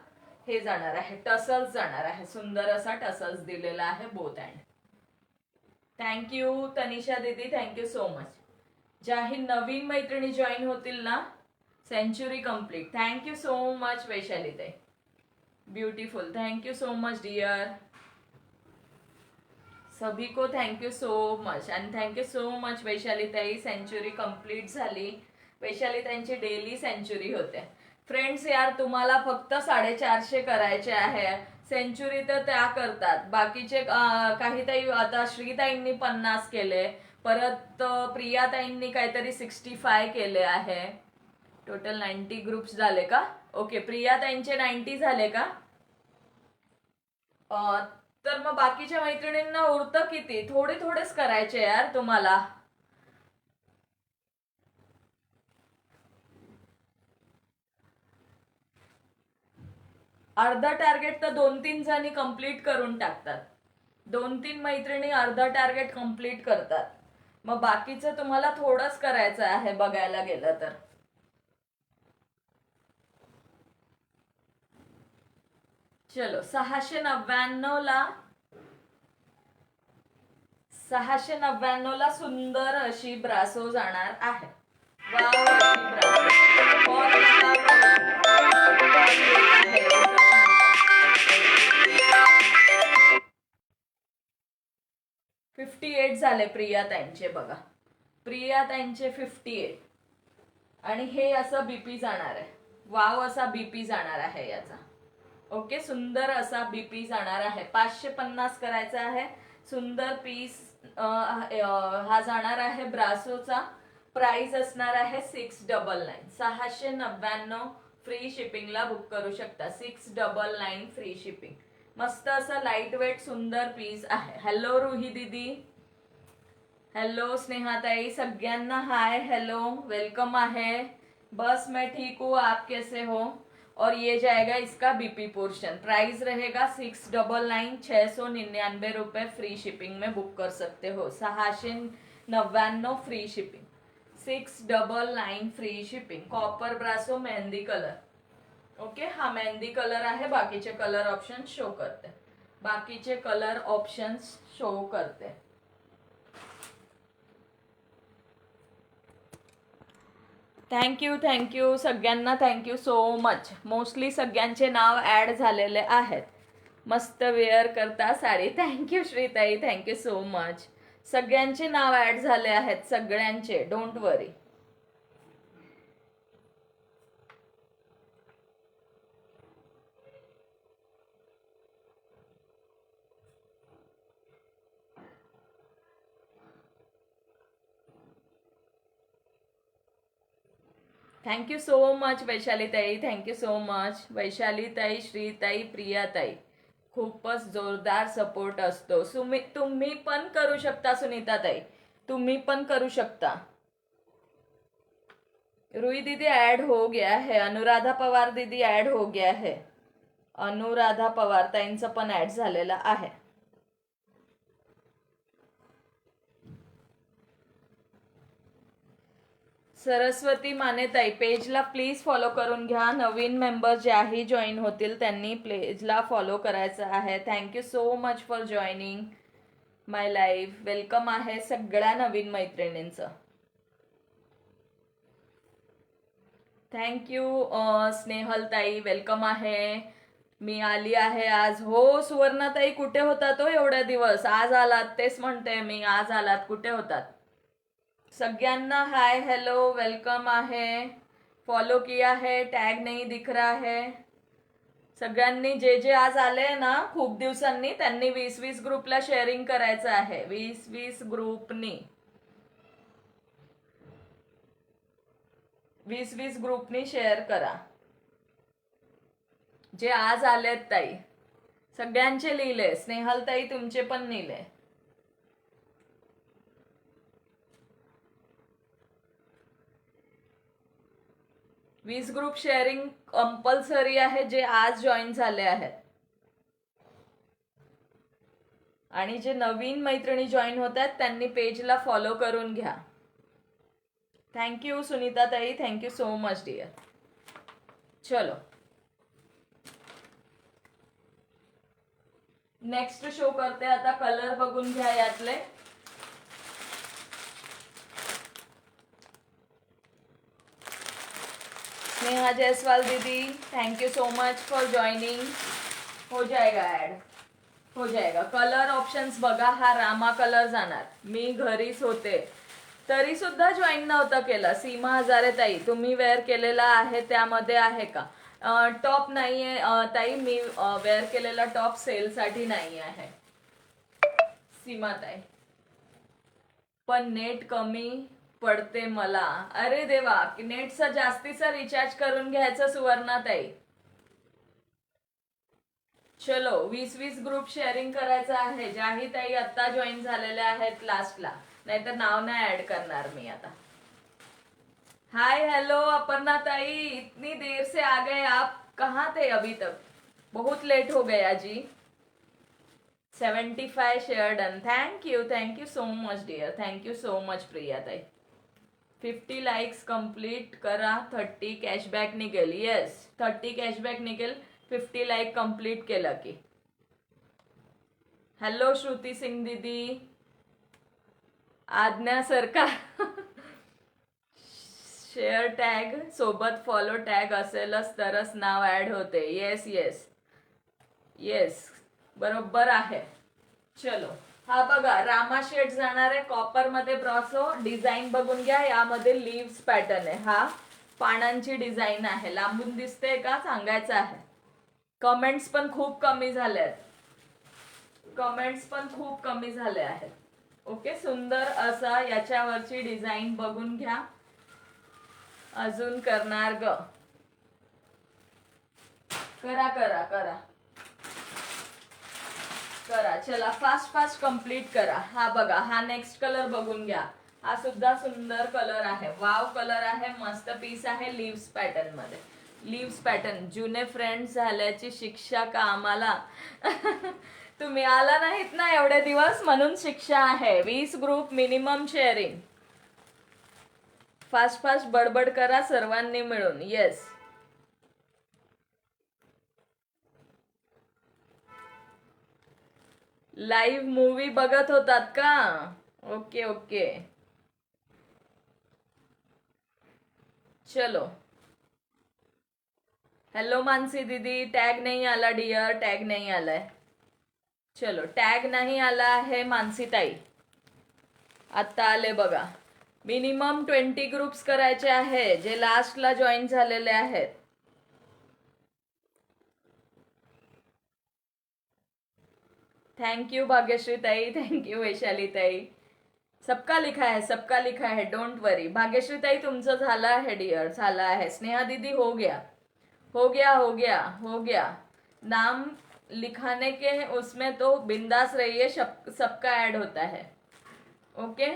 हे जाणार आहे, टसल्स जाणार आहे. सुंदर असा टसल्स दिलेला आहे बोथ एंड. थँक्यू तनिषा दीदी. Thank you so much. ज्याही नवीन मैत्रिणी जॉईन होतील ना, century complete. Thank you so much Vaishali ताई. Beautiful. Thank you so much dear. सभी को थँक्यू सो मच आणि थँक्यू सो मच वैशाली ताई. सेंचुरी कंप्लीट झाली. वैशाली ताईंची डेली सेंचुरी होते. फ्रेंड्स यार, तुम्हाला फक्त 450 करायचे आहे. सेंचुरी तर त्या करतात, बाकीचे काही ताई, आता श्रीताईंनी 50 केले, परत प्रियाताईंनी काहीतरी 65 केले आहे. टोटल 90 ग्रुप्स झाले का? ओके, प्रियाताईंचे 90 झाले का? तर मग बाकीच्या मैत्रिणींना उरतं किती? थोडे थोडेच करायचे यार तुम्हाला. अर्धा टार्गेट तर 2-3 जणी कंप्लीट करून टाकतात. 2-3 मैत्रिणी अर्धा टार्गेट कंप्लीट करतात. मग बाकीचं तुम्हाला थोडंच करायचं आहे बघायला गेलं तर. चलो 699 ला सुंदर अशी ब्रासो जाणार आहे. वाव अशी ब्रासो. 58 झाले प्रियाताईंचे. बघा, प्रियाताईंचे 58 आणि हे असं बीपी जाणार आहे. वाव असा बीपी जाणार आहे याचा. ओके, सुंदर असा बीपी जाणार आहे. 550 करायचा आहे. सुंदर पीस हा जाणार आहे ब्रासोचा. प्राइस असणार आहे 699. 699 फ्री शिपिंगला बुक करू शकता. 699 फ्री शिपिंग. मस्त असं लाईट वेट सुंदर पीस आहे. हॅलो रुही दीदी. हेलो स्नेहाताई. सगळ्यांना हाय, हेलो, वेलकम आहे. बस मैं ठीक हूँ, आप कैसे हो? और ये जाएगा इसका बीपी पोर्शन. प्राइस रहेगा 699. 699 रुपए फ्री शिपिंग में बुक कर सकते हो. 699 free shipping. 699 free shipping. Copper brasso mehndi colour. Okay, हा मेहंदी कलर आहे. बाकीचे कलर ऑप्शन शो करते. बाकीचे कलर ऑप्शन्स शो करते. थँक्यू सगळ्यांना. Thank you so much. मोस्टली सगळ्यांचे नाव ऍड झालेले आहेत. मस्त वेअर करता साडी. थँक्यू श्रीताई. Thank you so much. सगळ्यांचे नाव ऍड झाले आहेत, सगळ्यांचे. Don't worry. Thank you so much Vaishali ताई, थँक्यू सो मच वैशाली ताई, श्री ताई, प्रिया ताई. खूपच जोरदार सपोर्ट असतो. तुम्ही पण करू शकता सुनीता ताई, तुम्ही पण करू शकता. रुई दीदी ऐड हो गया है, अनुराधा पवार दीदी ऐड हो गया है. अनुराधा पवार ताईंचं पण ऍड झालेलं आहे. सरस्वती मानेताई, पेजला प्लीज फॉलो करून घ्या. नवीन मेंबर ज्याही जॉईन होतील त्यांनी पेजला फॉलो करायचं आहे. Thank you so much for joining my life. Welcome आहे सगळ्या नवीन मैत्रिणींचं. थँक्यू स्नेहलताई, वेलकम आहे. मी आली आहे आज. हो सुवर्णाताई, कुठे होता तो एवढ्या दिवस? आज आलात, तेच म्हणते मी, आज आलात, कुठे होतात? सगळ्यांना हाय हॅलो वेलकम आहे. फॉलो किया है, टॅग नहीं दिख रहा है. सगळ्यांनी जे जे आज आले ना खूप दिवसांनी त्यांनी 20-20 ग्रुपला शेअरिंग करायचं आहे. 20-20 ग्रुपनी 20-20 ग्रुपनी शेअर करा. जे आज आलेत ताई सगळ्यांचे लिहिले. स्नेहल ताई तुमचे पण लिहिले. वीस ग्रुप शेअरिंग कंपल्सरी आहे जे आज जॉईन झाले आहेत. आणि जे नवीन मैत्रिणी जॉईन होत आहेत त्यांनी पेजला फॉलो करून घ्या. थँक्यू सुनीता ताई, थँक्यू सो मच डिअर. चलो नेक्स्ट शो करते आता. कलर बघून घ्या यातले. स्नेहा जायसवाल दीदी, thank you so much for joining. हो जाएगा ऐड, हो जाएगा. कलर ऑप्शन्स बघा. हा रामा कलर जाणार. मी घरीच होते तरी सुद्धा जॉईन नव्हतं केलं. सीमा हजारे ताई, तुम्ही वेअर केलेला आहे त्यामध्ये आहे का? टॉप नाहीये ताई, मी वेअर केलेला टॉप सेलसाठी नाही आहे सीमा ताई. पण नेट कमी पडते मला. अरे देवा, नेटचा जास्तीचा रिचार्ज करून घ्यायचं सुवर्णाताई. चलो 20-20 ग्रुप शेअरिंग करायचं आहे. ज्याही ताई आता जॉईन झालेल्या आहेत लास्टला, नाहीतर नाव नाही ऍड करणार मी आता. हाय हेलो अपर्णा ताई, इतनी देर से आ गए आप, कहाँ थे अभी तक? बहुत लेट हो गया जी. 75 share done. Thank you so much dear, thank you so much Priya ताई. 50 लाइक्स कंप्लीट करा. 30 कॅशबॅक निघेल. येस 30 कॅशबॅक निघेल 50 लाईक कंप्लीट केलं की. हॅलो श्रुती सिंग दीदी, आज्ञा सरकार. शेअर टॅग सोबत फॉलो टॅग असेलच तरच नाव ऍड होते. येस येस येस बरोबर आहे. चलो हा बघा, रामा शेड जाणार आहे कॉपर मध्ये. ब्रॉसो डिझाईन बघून घ्या. यामध्ये लीव्स पॅटर्न आहे. हा पानांची डिझाईन आहे. लांबून दिसते का सांगायचं आहे. कमेंट्स पण खूप कमी झाले आहेत. कमेंट्स पण खूप कमी झाले आहेत. ओके, सुंदर असा याच्यावरची डिझाईन बघून घ्या. अजून करणार ग, करा करा करा करा. चला फास्ट फास्ट कंप्लीट करा. हा बघा, हा नेक्स्ट कलर बघून घ्या. हा सुद्धा सुंदर कलर आहे. वाव कलर आहे. मस्त पीस आहे. लीव्स पॅटर्न मध्ये. Leaves pattern. जुने फ्रेंड्स झाल्याची शिक्षा का आम्हाला? तुम्ही आला नाहीत ना एवढे दिवस म्हणून शिक्षा आहे. 20 group minimum sharing. Fast fast बडबड करा सर्वांनी मिळून. येस लाईव्ह मूवी बघत होतात का? Okay okay. चलो हेलो मानसी दीदी, टॅग नहीं आला डियर, टॅग नहीं आलाय. चलो टॅग नाही आला आहे मानसी ताई. आता आले बघा. मिनिमम 20 ग्रुप्स करायचे आहे जे लास्टला जॉईन झालेले आहेत. थँक्यू भाग्यश्री ताई, थँक्यू वैशाली ताई. सबका लिखा है, डोंट वरी. भाग्यश्री ताई तुमचं झालं आहे डिअर, झालं आहे. स्नेहा दीदी हो गया हो गया हो गया हो गया. नाम लिखाने के उसमें तो बिंदास रहिए, सबका ऐड होता है. ओके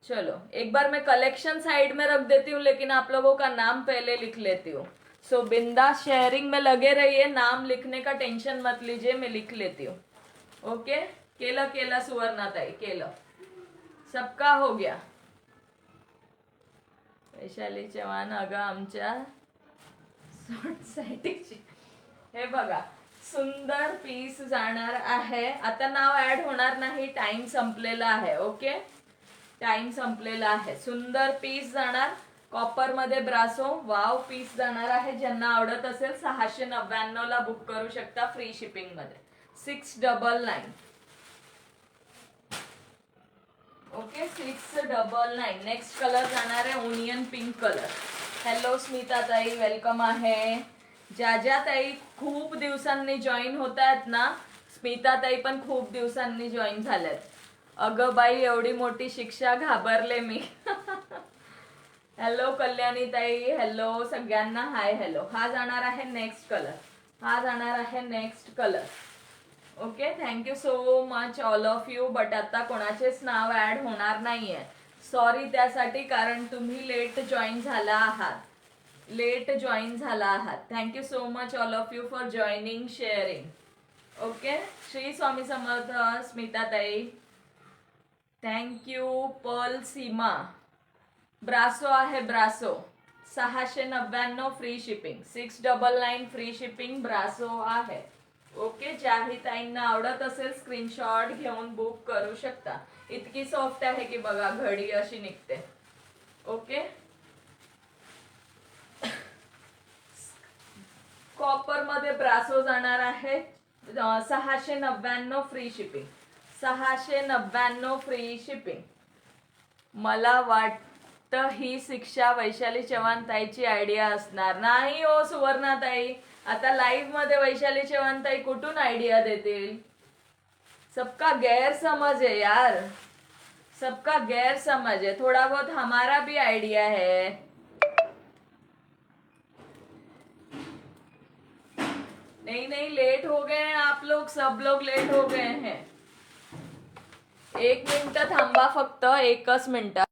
चलो एक बार मैं कलेक्शन साइड में रख देती हूँ, लेकिन आप लोगों का नाम पहले लिख लेती हूँ. सो बिंदास शेयरिंग में लगे रहिए, नाम लिखने का टेंशन मत लीजिए, मैं लिख लेती हूँ. ओके केलं केलं सुवर्णाताई केलं, सबका हो गया. वैशाली चव्हाण अगं आमच्या सोसायटीची, हे बघा सुंदर पीस जाणार आहे. आता नाव ऍड होणार नाही, टाइम संपलेला आहे. ओके टाइम संपलेला आहे. सुंदर पीस जाणार कॉपर मध्ये ब्रासो, वाव पीस जाणार आहे. ज्यांना आवडत असेल 699 ला बुक करू शकता, फ्री शिपिंग मध्ये. 699. ओके 699. नेक्स्ट कलर जाणार आहे onion pink colour. Hello Smita ताई वेलकम आहे. ज्या ताई खूप दिवसांनी जॉईन होत आहेत ना, स्मिता ताई पण खूप दिवसांनी जॉईन झाल्यात. अगं बाई एवढी मोठी शिक्षा, घाबरले मी. हॅलो कल्याणी ताई, हॅलो सगळ्यांना हाय हॅलो. हा जाणार आहे नेक्स्ट कलर, हा जाणार आहे next colour. Okay thank you so much all of you. But आता कोणाचेच नाव ऍड होणार नाहीये, सॉरी त्यासाठी, कारण तुम्ही लेट जॉईन झाला आहात, लेट जॉईन झाला आहात. Thank you so much all of you for joining sharing. Okay Shri Swami Samarth Smita ताई, थँक्यू. पर्ल सीमा, ब्रासो आहे brasso, 699 free shipping, 699 free shipping brasso आहे. ओके ज्याही ताईंना आवडत असेल स्क्रीनशॉट घेऊन बुक करू शकता. इतकी सॉफ्ट आहे की बघा, घडी अशी निघते. ओके कॉपर मध्ये ब्रासो जाणार आहे 699 फ्री शिपिंग, 699 फ्री शिपिंग. मला वाटतं ही शिक्षा वैशाली चव्हाण ताईची आयडिया असणार. नाही हो सुवर्णा ताई, आता लाईव्ह मध्ये वैशाली चव्हाण ताई कुठून आयडिया देतील. सबका गैरसमझ है यार, सबका गैरसमझ है. थोड़ा बहुत हमारा भी आइडिया है. नहीं नहीं लेट हो गए हैं आप लोग, सब लोग लेट हो गए हैं. 1 मिनिट थांबा फक्त, 1च मिनिट.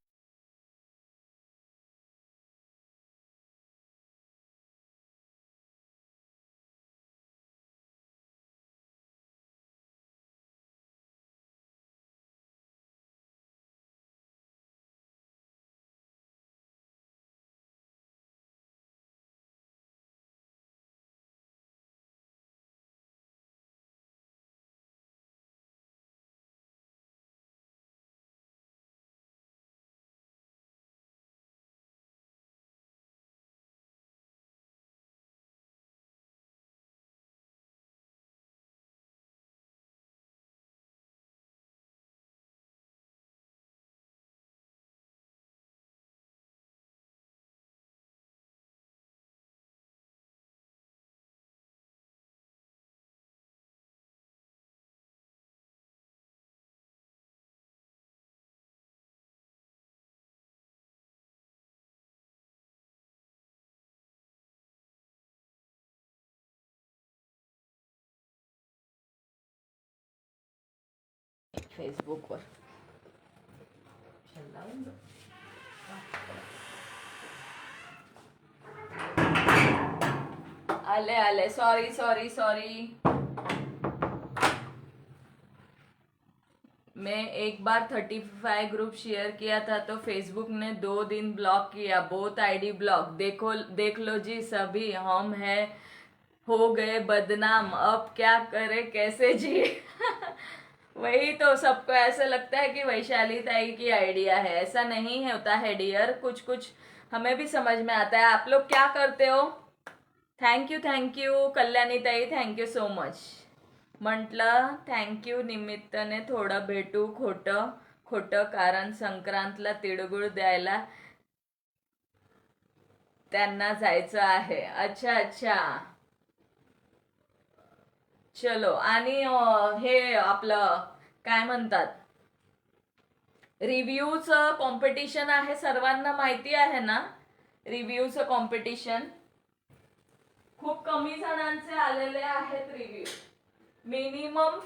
फेसबुकवर आले आले, सॉरी सॉरी सॉरी. मैं एक बार 35 ग्रुप शेयर किया था तो फेसबुक ने 2 दिन ब्लॉक किया, बोथ आईडी ब्लॉक. देख लो जी, सभी हम है हो गए बदनाम, अब क्या करे कैसे जी. वही तो, सबको ऐसा लगता है कि वैशाली ताई की आइडिया है, ऐसा नहीं होता है डियर. कुछ कुछ हमें भी समझ में आता है. आप लोग क्या करते हो. थँक यू कल्याणी ताई, थँक्यू सो मच. म्हटलं थँक्यू. निमित्ताने थोडं भेटू, खोटं खोटं, कारण संक्रांतला तिळगुळ द्यायला त्यांना जायचं आहे. अच्छा अच्छा चलो. आणि हे आपलं काय म्हणतात, रिव्ह्यूचं कॉम्पिटिशन आहे, सर्वांना माहिती आहे ना. रिव्ह्यूचं कॉम्पिटिशन खूप कमी जणांचे आलेले आहेत रिव्ह्यू. मिनिमम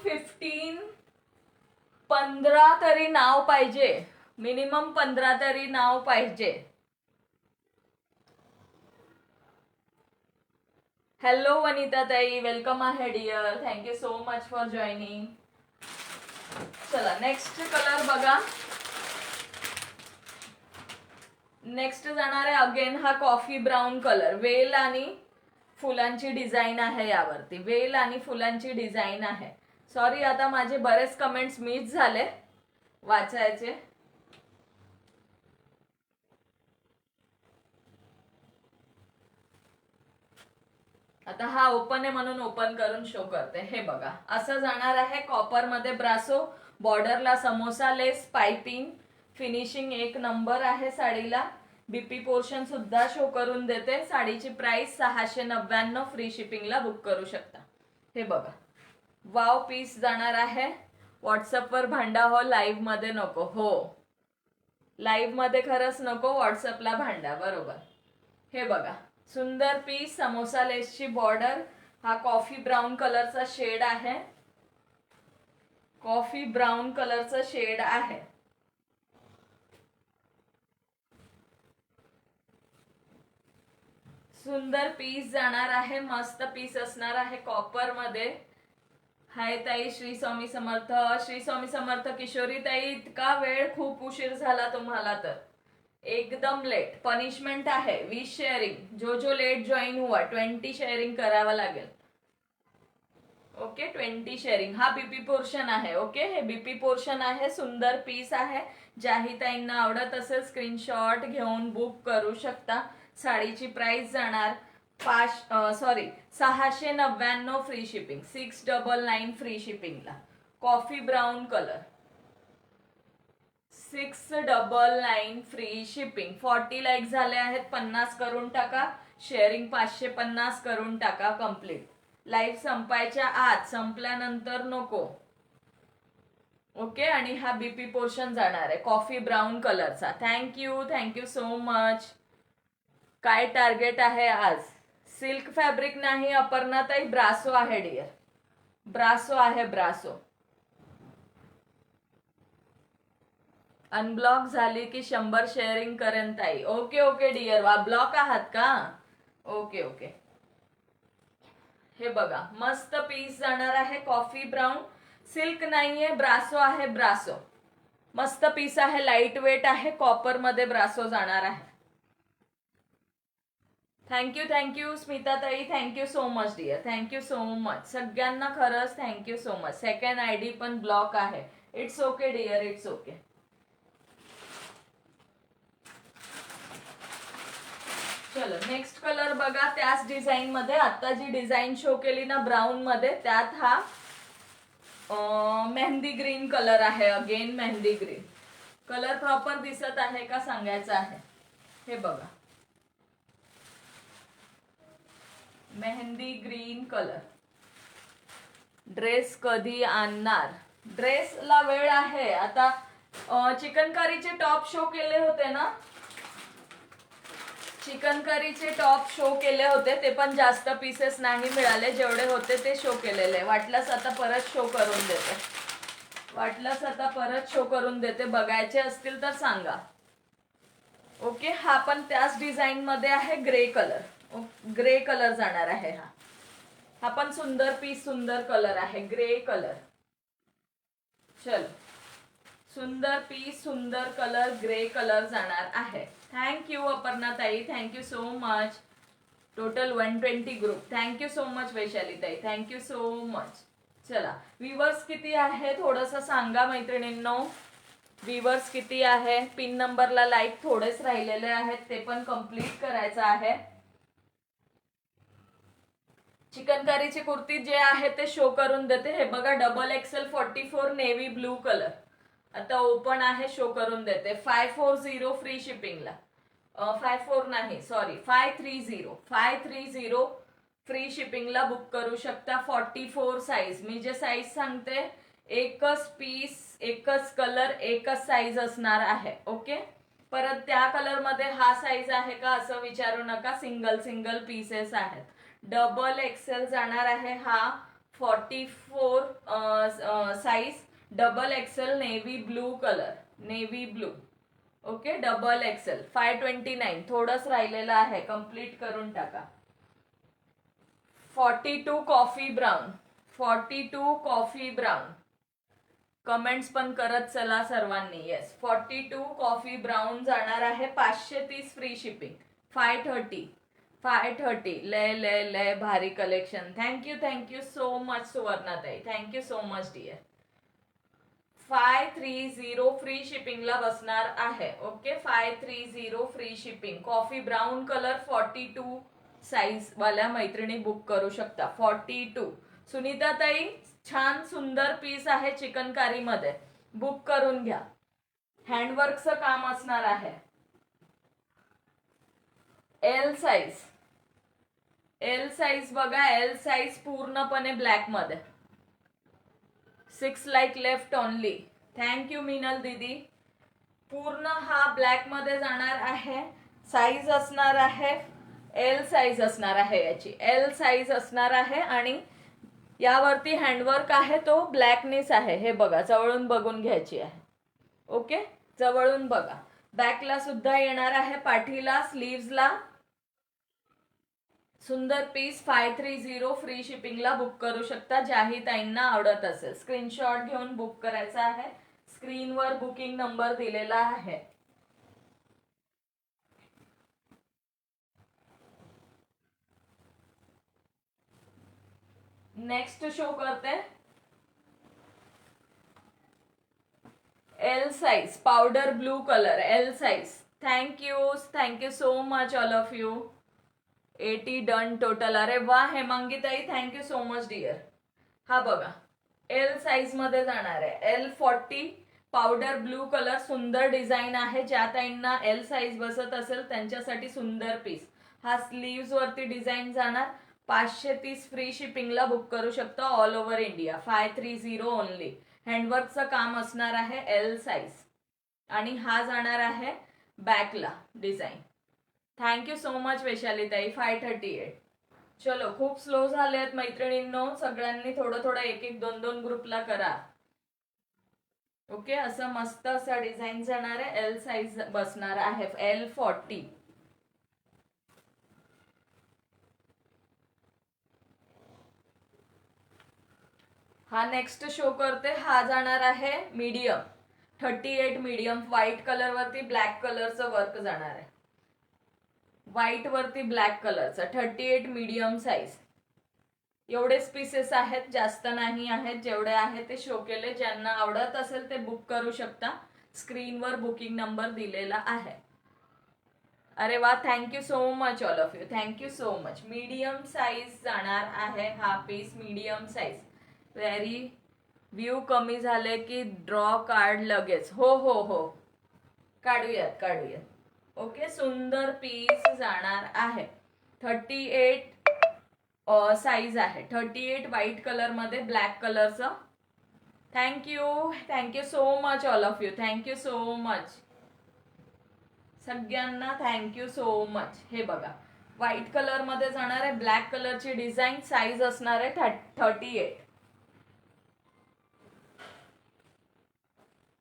15 तरी नाव पाहिजे. मिनिमम 15 तरी नाव पाहिजे. हॅलो वनिता ताई, वेलकम आहे dear. Thank you so much for joining. चला नेक्स्ट कलर बघा. नेक्स्ट जाणार आहे अगेन हा कॉफी ब्राऊन कलर. वेल आणि फुलांची डिझाईन आहे यावरती. वेल आणि फुलांची डिझाईन आहे. सॉरी, आता माझे बरेच कमेंट्स मिस झाले वाचायचे. आता हा ओपन आहे म्हणून ओपन करून शो करते. हे बघा, असं जाणार आहे. कॉपर मध्ये ब्रासो, बॉर्डरला समोसा लेस, पाइपिंग, फिनिशिंग एक नंबर आहे साडीला. बीपी पोर्शन सुद्धा शो करून देते. साडीची प्राइस 699, फ्री शिपिंगला बुक करू शकता. हे बघा, वाव पीस जाणार आहे. व्हॉट्सअपवर भांडा हो, लाईव्ह मध्ये नको. हो, लाईव्ह मध्ये खरंच नको, व्हॉट्सअपला भांडा. बरोबर. हे बघा, सुंदर पीस, समोसा लेसची बॉर्डर. हा कॉफी ब्राऊन कलरचा शेड आहे. कॉफी ब्राऊन कलरचा शेड आहे. सुंदर पीस जाणार आहे. मस्त पीस असणार आहे कॉपर मध्ये. हाय ताई, श्री स्वामी समर्थ. श्री स्वामी समर्थ. किशोरी ताई, इतका वेळ, खूप उशीर झाला तुम्हाला तर. एकदम लेट. पनिशमेंट आहे 20 शेअरिंग. जो लेट जॉईन हुआ 20 शेअरिंग करावं लागेल. Okay, 20 sharing. हा बीपी पोर्शन आहे. ओके, हे बीपी पोर्शन आहे. सुंदर पीस आहे. ज्याही ताईंना आवडत असेल स्क्रीनशॉट घेऊन बुक करू शकता. साडीची प्राइस जाणार 699 फ्री शिपिंग. 699 फ्री शिपिंगला. Coffee brown colour, 699 free shipping. 40 like झाले आहेत. 50 करून टाका. शेअरिंग 550 करून टाका. कम्प्लीट. लाईव्ह संपायच्या आत, संपल्यानंतर नको. ओके, आणि हा बीपी पोर्शन जाणार आहे कॉफी ब्राऊन कलरचा. Thank you so much. काय टार्गेट आहे आज? सिल्क फॅब्रिक नाही अपर्णाताई, ब्रासो आहे डिअर. ब्रासो आहे, ब्रासो. अनब्लॉक झाली की 100 शेअरिंग करेन ताई. Okay dear. वा, ब्लॉक आहात का? ओके. हे बघा, मस्त पीस जाणार आहे. कॉफी ब्राऊन, सिल्क नाहीये, ब्रासो आहे. ब्रासो मस्त पीस आहे. लाईट वेट आहे. कॉपर मध्ये ब्रासो जाणार आहे. थँक्यू स्मिता ताई. Thank you so much dear. Thank you so much सगळ्यांना. खरंच thank you so much. Second ID पण ब्लॉक आहे. It's okay dear, it's okay. चलो नेक्स्ट कलर बघा. त्याच डिझाईन मध्ये आता जी डिझाईन शो केली ना ब्राऊन मध्ये, त्यात हा मेहंदी ग्रीन कलर आहे. Again mehndi green colour. Proper दिसत आहे का सांगायचं आहे. हे बघा, मेहंदी ग्रीन कलर. ड्रेस कधी आणणार? ड्रेसला वेळ आहे आता. चिकनकारीचे टॉप शो केले होते ना, चिकनकरीचे टॉप शो केले होते. ते पण जास्त पीसेस नाही मिळाले. जेवढे होते ते शो केलेले. वाटलंच आता परत शो करून देते. बघायचे असतील तर सांगा. ओके, हा पण त्याच डिझाईन मध्ये आहे. ग्रे कलर जाणार आहे. हा पण सुंदर पीस, सुंदर कलर आहे. Grey colour. चल, सुंदर पीस, सुंदर कलर, ग्रे कलर जाणार आहे. थँक्यू अपर्णा ताई. Thank you so much. Total 120 group. Thank you so much Vaishali ताई. Thank you so much. चला, व्ह्यूअर्स किती आहे थोडस सांगा मैत्रिणींनो. व्ह्यूअर्स किती आहे? पिन नंबरला लाईक थोडेच राहिलेले आहेत, ते पण कम्प्लीट करायचं आहे. चिकनकारीची कुर्ती जे आहे ते शो करून देते. हे बघा, XXL 44 नेव्ही ब्लू कलर. आता ओपन आहे, शो करून देते. 540 फ्री शिपिंगला. 54 नाही, सॉरी, 530 फ्री शिपिंगला बुक करू शकता. 44 साईज. मी जे साईज सांगते एकच पीस, एकच कलर, एकच साईज असणार आहे. ओके, परत त्या कलर मध्ये हा साईज आहे का असं विचारू नका, सिंगल सिंगल पीसेस आहेत. डबल एक्सेल जाणार आहे हा 44 size. Double XL navy blue colour, navy blue. Okay, double XL 529. थोडंच राहिलेलं आहे, कम्प्लीट करून टाका. 42 coffee brown, 42 coffee brown. Comments पण करत चला सर्वांनी. येस, 42 कॉफी ब्राऊन जाणार आहे 530 फ्री शिपिंग. 530 लय लय लय भारी कलेक्शन. थँक्यू सो मच सुवर्णाताई, thank you so much dear. 530 free शिपिंगला बसणार आहे. Okay, 530 free shipping. Coffee brown colour 42 size वाल्या मैत्रिणी बुक करू शकता. 42. सुनीता ताई, छान सुंदर पीस आहे चिकनकारी मध्ये, बुक करून घ्या. हँडवर्कचं काम असणार आहे. एल साईज, एल साईज बघा, एल साईज पूर्णपणे ब्लॅक मध्ये. 6 like left only. Thank you Minal दीदी. पूर्ण हा ब्लॅक मध्ये जाणार आहे. साईज असणार आहे एल साईज असणार आहे, याची एल साईज असणार आहे. आणि यावरती हँडवर्क आहे तो ब्लॅकनेस आहे. हे बघा, जवळून बघून घ्यायची आहे. ओके, जवळून बघा. बॅकला सुद्धा येणार आहे, पाठीला, स्लीव्सला. सुंदर पीस. 530 फ्री शिपिंगला बुक करू शकता. ज्याही ताईंना आवडत असेल स्क्रीनशॉट घेऊन बुक करायचा आहे. स्क्रीनवर बुकिंग नंबर दिलेला आहे. नेक्स्ट शो करते. L size, powder blue colour, L size. Thank you so much all of you. 80 done total. अरे वा हेमांगी ताई, थँक्यू सो मच डिअर. हा बघा, एल साईज मध्ये जाणार आहे. L40 powder blue colour. सुंदर डिझाईन आहे. ज्या ताईंना एल साईज बसत असेल त्यांच्यासाठी सुंदर पीस. हा स्लीव्स वरती डिझाईन जाणार. 530 फ्री शिपिंगला बुक करू शकता ऑल ओव्हर इंडिया. 530 ओनली. हँडवर्कचं काम असणार आहे, एल साईज. आणि हा जाणार आहे बॅकला डिझाईन. थँक्यू सो मच वैशालीताई. 538. चलो, खूप स्लो झालेत मैत्रिणींनो. सगळ्यांनी थोडं थोडं एक एक 2-2 ग्रुपला करा. ओके, असं मस्त असं डिझाईन जाणार आहे. एल साईज बसणार आहे. L40. हा नेक्स्ट शो करते. हा जाणार आहे मीडियम. 38 मीडियम. व्हाईट कलर वरती ब्लॅक कलरचं वर्क जाणार आहे. व्हाईट वरती ब्लॅक कलरचा 38 मीडियम साईज. एवढेच पीसेस आहेत, जास्त नाही आहेत. जेवढे आहे ते शो केले. ज्यांना आवडत असेल ते बुक करू शकता. स्क्रीनवर बुकिंग नंबर दिलेला आहे. अरे वा, thank you so much all of you. Thank you so much. Medium size जाणार आहे हा piece. Medium size. Very view कमी झाले की ड्रॉ कार्ड लगेच. हो, काढूयात. ओके, सुंदर पीस जाणार आहे. 38 साईज आहे. 38 व्हाईट कलर मध्ये ब्लॅक कलरचं. Thank you so much all of you. Thank you so much सगळ्यांना. Thank you so much. हे बघा, व्हाईट कलर मध्ये जाणार आहे. ब्लॅक कलरची डिझाईन. साईज असणार आहे 38.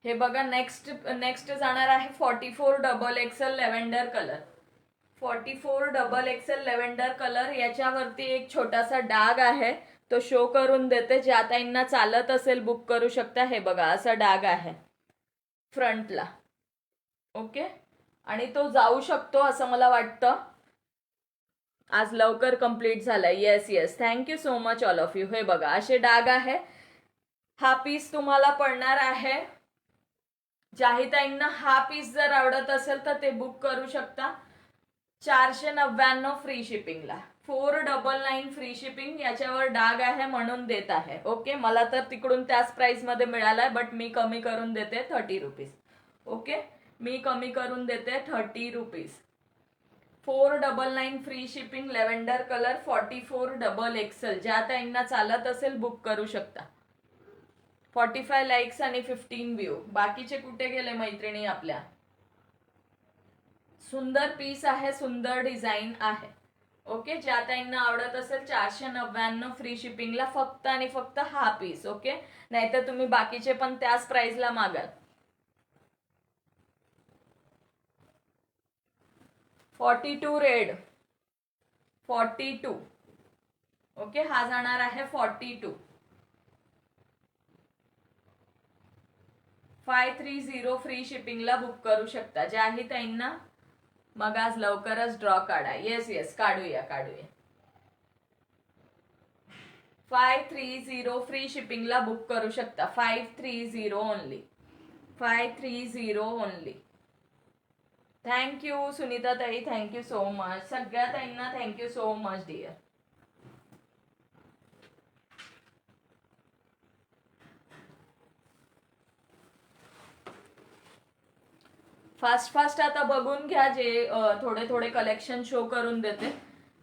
हे बघा, नेक्स्ट जाणार आहे 44 double XL lavender colour. 44 double XL lavender colour. याच्यावरती एक छोटासा डाग आहे, तो शो करून देते. ज्या ताईंना चालत असेल बुक करू शकता. हे बघा, असा डाग आहे फ्रंटला. ओके, आणि तो जाऊ शकतो असं मला वाटतं. आज लवकर कंप्लीट झालाय. Yes, thank you so much all of you. हे बघा, असे डाग आहे. हा पीस तुम्हाला पडणार आहे. ज्याही ताईंना हा पीस जर आवडत असेल तर ते बुक करू शकता. 499 फ्री शिपिंगला. 499 free shipping. याच्यावर डाग आहे म्हणून देत आहे. ओके, मला तर तिकडून त्याच प्राइस मध्ये मिळालाय, बट मी कमी करून देते 30 रुपीज. ओके, मी कमी करून देते 30 rupees. 499 free shipping. Lavender colour. 44 double XL. ज्या ताईंना चालत असेल बुक करू शकता. 45 लाईक्स आणि 15 व्ह्यू. बाकीचे कुठे गेले मैत्रिणी आपल्या? सुंदर पीस आहे, सुंदर डिझाईन आहे. ओके, ज्या ताईंना आवडत असेल 499 फ्री शिपिंगला फक्त आणि फक्त हा पीस. ओके, नाहीतर तुम्ही बाकीचे पण त्याच प्राइसला मागाल. 42 रेड, 42. ओके, हा जाणार आहे 42. 530 फ्री शिपिंगला बुक करू शकता. ज्याही ताईंना मग आज लवकरच ड्रॉ काढा. येस काढूया. 530 फ्री शिपिंगला बुक करू शकता. 530 ओनली. 530 ओनली. थँक्यू सुनीता ताई, थँक्यू सो मच. सगळ्या ताईंना thank you so much dear. Fast आता बघून घ्या. जे थोडे कलेक्शन शो करून देते.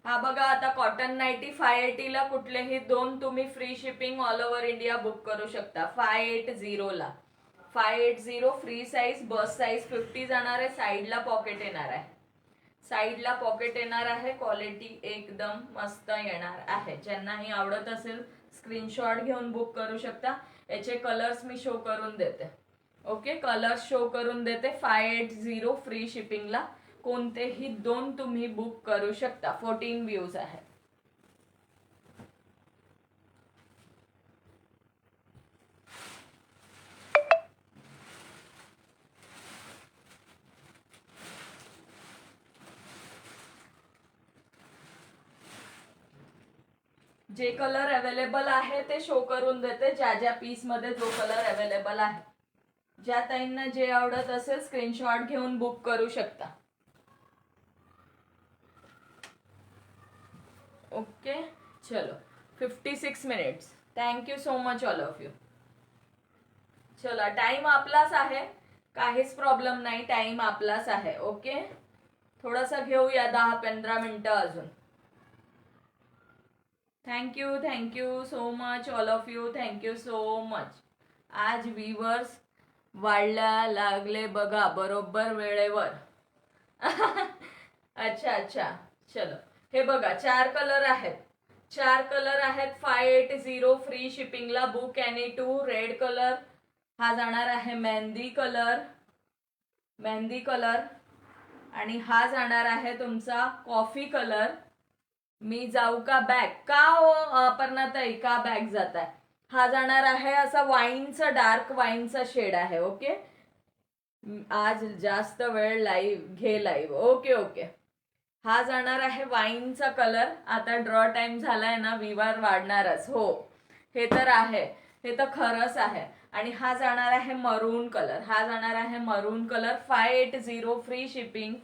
हा बघा, आता कॉटन नाईटी 580 ला कुठलेही 2 तुम्ही free shipping all over India book करू शकता. 580 ला 580 फ्री साईज, बस साईज 50 जाणार आहे. साईडला पॉकेट येणार आहे. क्वालिटी एकदम मस्त येणार आहे. ज्यांनाही आवडत असेल स्क्रीनशॉट घेऊन बुक करू शकता. याचे कलर्स मी शो करून देते. ओके, कलर्स शो करून देते. 580 फ्री शिपिंगला कोणतेही 2 तुम्ही बुक करू शकता. 14 व्ह्यूज आहे. जे कलर अवेलेबल आहे ते शो करून देते. ज्या पीस मध्ये जो कलर अवेलेबल आहे. ज्या ताईंना जे आवडत असेल स्क्रीनशॉट घेऊन बुक करू शकता. ओके, चलो 56 minutes. Thank you so much all of you. चला, टाइम आपलाच आहे, काहीच प्रॉब्लेम नाही. टाइम आपलाच आहे. ओके, थोडासा घेऊया 10-15 मिनिटं अजून. Thank you so much all of you. Thank you so much. आज व्ह्यूअर्स वाढला लागले बघा, बरोबर वेळेवर. अच्छा, चलो. हे बघा, 4 कलर आहेत. 580 फ्री शिपिंगला बुक एनी 2. रेड कलर हा जाणार आहे. मेहंदी कलर आणि हा जाणार आहे तुमचा कॉफी कलर. मी जाऊ का बॅक? का हो अपर्णाताई, का बॅक जाताय? हा जाणार आहे असा वाईनचा, डार्क वाईनचा शेड आहे. ओके, आज जास्त वेळ लाईव्ह. ओके, हा जाणार आहे वाईनचा कलर. आता ड्रॉ टाइम झालाय ना, विवार वाढणारच. हो, हे तर आहे, हे तर खरंच आहे. आणि हा जाणार आहे maroon colour. 580 free shipping.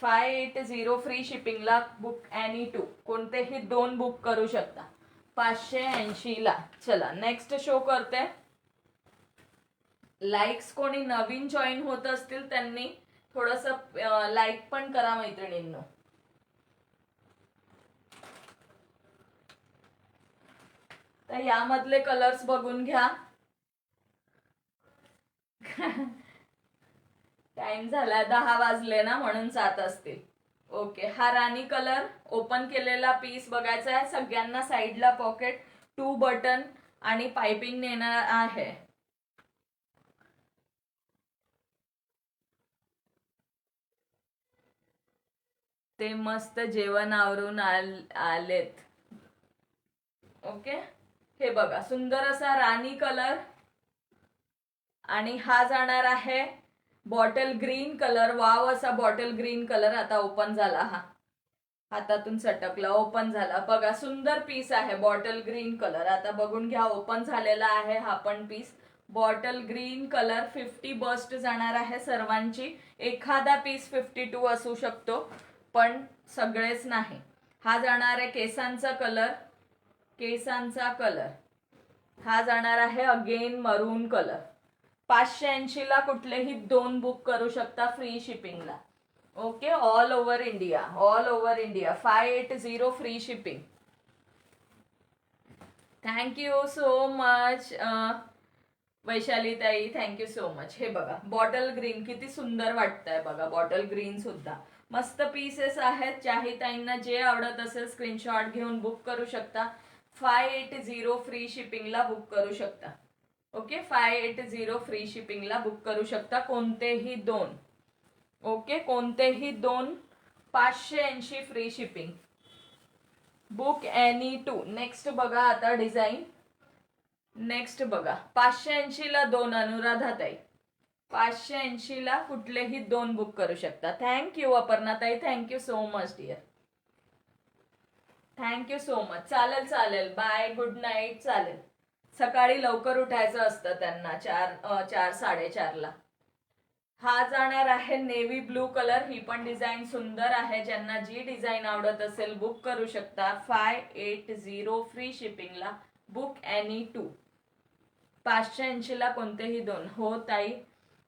580 free शिपिंगला बुक एनी 2. कोणतेही 2 बुक करू शकता. 580 ला. चला, नेक्स्ट शो करते. लाईक्स कोणी नवीन जॉईन होत असतील त्यांनी थोडस लाईक पण करा मैत्रिणींनो. तर यामधले कलर्स बघून घ्या. टाइम झाला 10 वाजले ना, म्हणून 7 असतील. ओके, हा राणी कलर ओपन केलेला पीस बघायचा आहे. सगळ्यांना साईडला पॉकेट, 2 बटन आणि पाइपिंग येणार आहे. ते मस्त जेवण आवरून आलेत. ओके, हे बघा, सुंदर असा राणी कलर. आणि हा जाणार आहे बॉटल ग्रीन कलर. वाव, असा बॉटल ग्रीन कलर. आता ओपन झाला, हा हातातून सटकला, ओपन झाला. बघा, सुंदर पीस आहे. Bottle green colour. आता बघून घ्या, ओपन झालेला आहे हा पण piece. Bottle green colour. 50 bust जाणार आहे सर्वांची. एखादा पीस 52 असू शकतो, पण सगळेच नाही. हा जाणार आहे केसांचा कलर. हा जाणार आहे अगेन मरून कलर. 580 ला कुठलेही 2 बुक करू शकता फ्री शिपिंगला. Okay, all over India. 580 free shipping. Thank you so much. Vaishali ताई थँक्यू सो मच. हे बघा बॉटल ग्रीन किती सुंदर वाटतंय बघा. बॉटल ग्रीन सुद्धा मस्त पीसेस आहेत. ज्याही ताईंना जे आवडत असेल स्क्रीनशॉट घेऊन बुक करू शकता. 580 फ्री शिपिंगला बुक करू शकता. ओके 580 फ्री शिपिंगला बुक करू शकता. कोणतेही दोन. ओके कोणतेही दोन 580 free shipping. Book any two. Next बघा आता डिझाईन. नेक्स्ट बघा 580 ला दोन. अनुराधाताई 580 ला कुठलेही दोन बुक करू शकता. थँक्यू अपर्णाताई. Thank you so much dear. Thank you so much. चालेल चालेल. Bye good night. चालेल. सकाळी लवकर उठायचं असतं त्यांना 4-4:30 ला. हा जाणार आहे नेव्ही ब्लू कलर. ही पण डिझाईन सुंदर आहे. ज्यांना जी डिझाईन आवडत असेल बुक करू शकता. 580 फ्री शिपिंगला बुक एनी टू. 580 ला कोणतेही दोन. हो ताई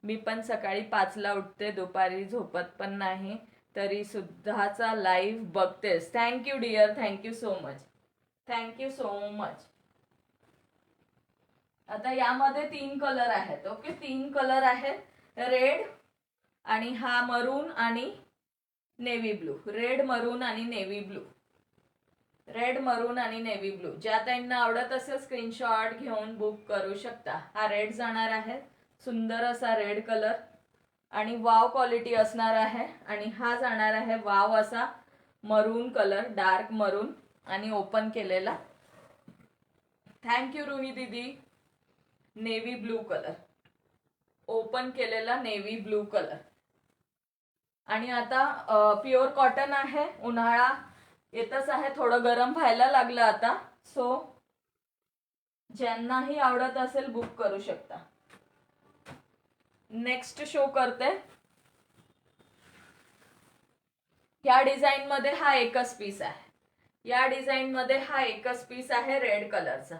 मी पण सकाळी 5 ला उठते. दुपारी झोपत पण नाही तरी सुद्धाचा लाईव्ह बघतेस. Thank you dear. Thank you so much. Thank you so much. आता यामध्ये 3 कलर आहेत. ओके 3 कलर आहेत. रेड आणि हा मरून आणि नेव्ही ब्लू. रेड मरून आणि नेव्ही ब्लू. रेड मरून आणि नेव्ही ब्लू. ज्या ताईंना आवडत असेल स्क्रीनशॉट घेऊन बुक करू शकता. हा रेड जाणार आहे. सुंदर असा रेड कलर आणि वाव क्वालिटी असणार आहे. आणि हा जाणार आहे वाव असा मरून कलर. डार्क मरून आणि ओपन केलेला. थँक्यू रुही दीदी. Navy blue colour. ओपन केलेला नेव्ही ब्लू कलर. आणि आता प्युअर कॉटन आहे. उन्हाळा येतच आहे. थोडं गरम व्हायला लागलं आता. सो ज्यांनाही आवडत असेल बुक करू शकता. नेक्स्ट शो करते. या डिझाईन मध्ये हा एकच पीस आहे. या डिझाईन मध्ये हा एकच पीस आहे रेड कलरचा.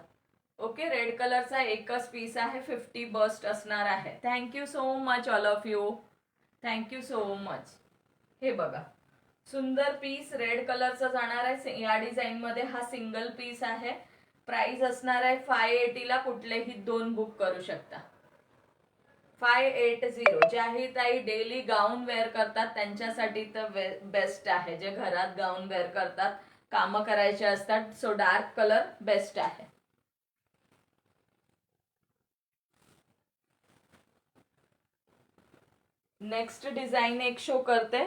ओके रेड कलरचा एकच पीस आहे. 50 बस्ट असणार आहे. Thank you so much all of you. Thank you so much. हे बघा सुंदर पीस रेड कलरचा जाणार आहे. या डिझाईन मध्ये हा सिंगल पीस आहे. प्राइस असणार आहे 580 ला. कुठलेही दोन बुक करू शकता. 580. ज्याही ताई डेली गाऊन वेअर करतात त्यांच्यासाठी तर बेस्ट आहे. जे घरात गाऊन वेअर करतात कामं करायचे असतात. सो डार्क कलर बेस्ट आहे. नेक्स्ट डिझाईन एक शो करते.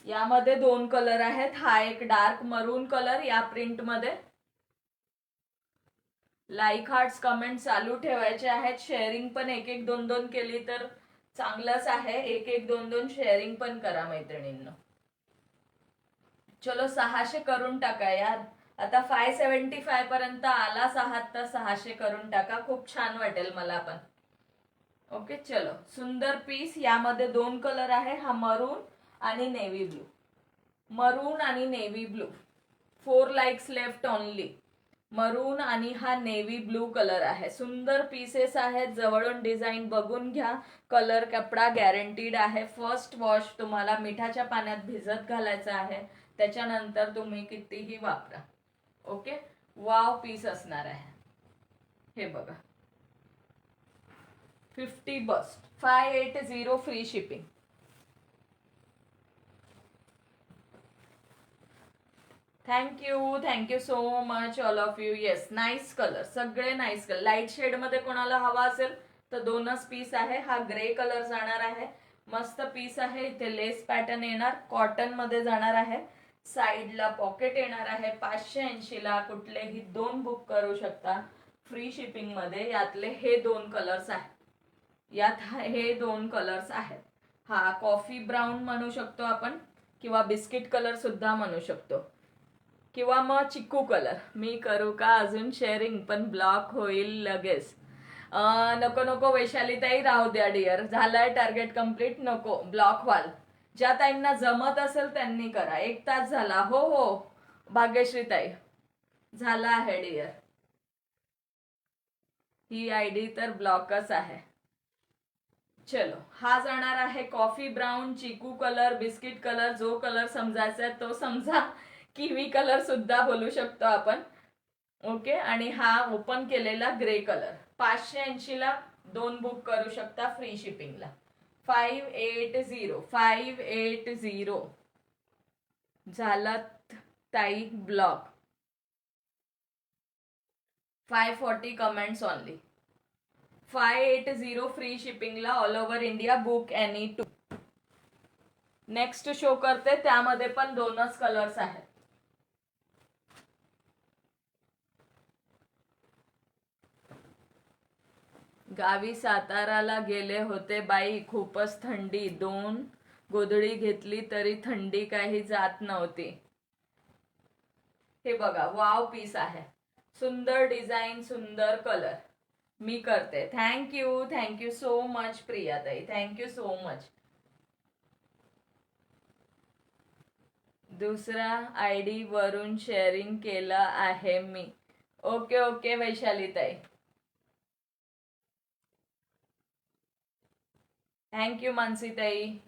यामध्ये 2 कलर आहेत. हा एक डार्क मरून कलर या प्रिंट मध्ये. लाईक हार्ट्स कमेंट चालू ठेवायचे आहेत. शेअरिंग पण 1-1 2-2 केली तर चांगलंच आहे. 1-1 2-2 शेअरिंग पण करा मैत्रिणींनो. चलो 600 करून टाका यार. आता 575 पर्यंत आलाच आहात तर 600 करून टाका. खूप छान वाटेल मला पण. ओके चलो सुंदर पीस. यामध्ये 2 कलर आहे. हा मरून आणि नेव्ही ब्लू. मरून आणि navy blue. 4 likes left only. मरून आणि हा नेव्ही ब्लू कलर आहे. सुंदर पीसेस आहेत. जवळून डिझाईन बघून घ्या. कलर कपडा गॅरंटीड आहे. फर्स्ट वॉश तुम्हाला मिठाच्या पाण्यात भिजत घालायचं आहे. त्याच्यानंतर तुम्ही कितीही वापरा. ओके वाव पीस असणार आहे. हे बघा 50 bust. 580 free shipping. Thank you so much all of you. Yes nice colour. सगळे नाईस कलर. लाईट शेड मध्ये कोणाला हवा असेल तर 2च पीस आहे. हा ग्रे कलर जाणार आहे. मस्त पीस आहे. इथे लेस पॅटर्न येणार. कॉटन मध्ये जाणार आहे. साईडला पॉकेट येणार आहे. 580 ला कुठलेही दोन बुक करू शकता फ्री शिपिंग मध्ये. यातले हे 2 कलर्स आहेत. यात हे 2 कलर्स आहेत. हा कॉफी ब्राऊन म्हणू शकतो आपण किंवा बिस्किट कलर सुद्धा म्हणू शकतो किंवा मग चिक्कू कलर. मी करू का अजून शेअरिंग पण ब्लॉक होईल लगेच. नको नको वैशालीताई राहू द्या डिअर. झालाय टार्गेट कम्प्लीट. नको ब्लॉक व्हाल. ज्या ताईंना जमत असेल त्यांनी करा. 1 तास झाला. हो हो भाग्यश्री ताई झाला आहे डिअर. ही आयडी तर ब्लॉकच आहे. चलो हा जाणार आहे कॉफी ब्राऊन, चिकू कलर, बिस्किट कलर. जो कलर समजायचा तो समजा. किवी कलर सुद्धा बोलू शकतो आपण. ओके, आणि हा ओपन केलेला ग्रे कलर 580 ला 2 बुक करू शकता फ्री शिपिंगला. 580 झाला ताई ब्लॉग. 540 comments only. 580 फ्री शिपिंगला all over India. Book any 2. Next show करते, त्यामध्ये पण 2च कलर्स आहेत. गावी साताराला गेले होते बाई, खूपच थंडी. 2 गोधडी घेतली तरी थंडी काही जात नव्हती. हे बघा, वाव पीस आहे. सुंदर डिझाईन, सुंदर कलर. मी करते. थँक्यू सो मच प्रियाताई, थँक्यू सो मच. दुसरा आयडी वरून शेअरिंग केलं आहे मी. Okay वैशालीताई, thank you मानसीताई.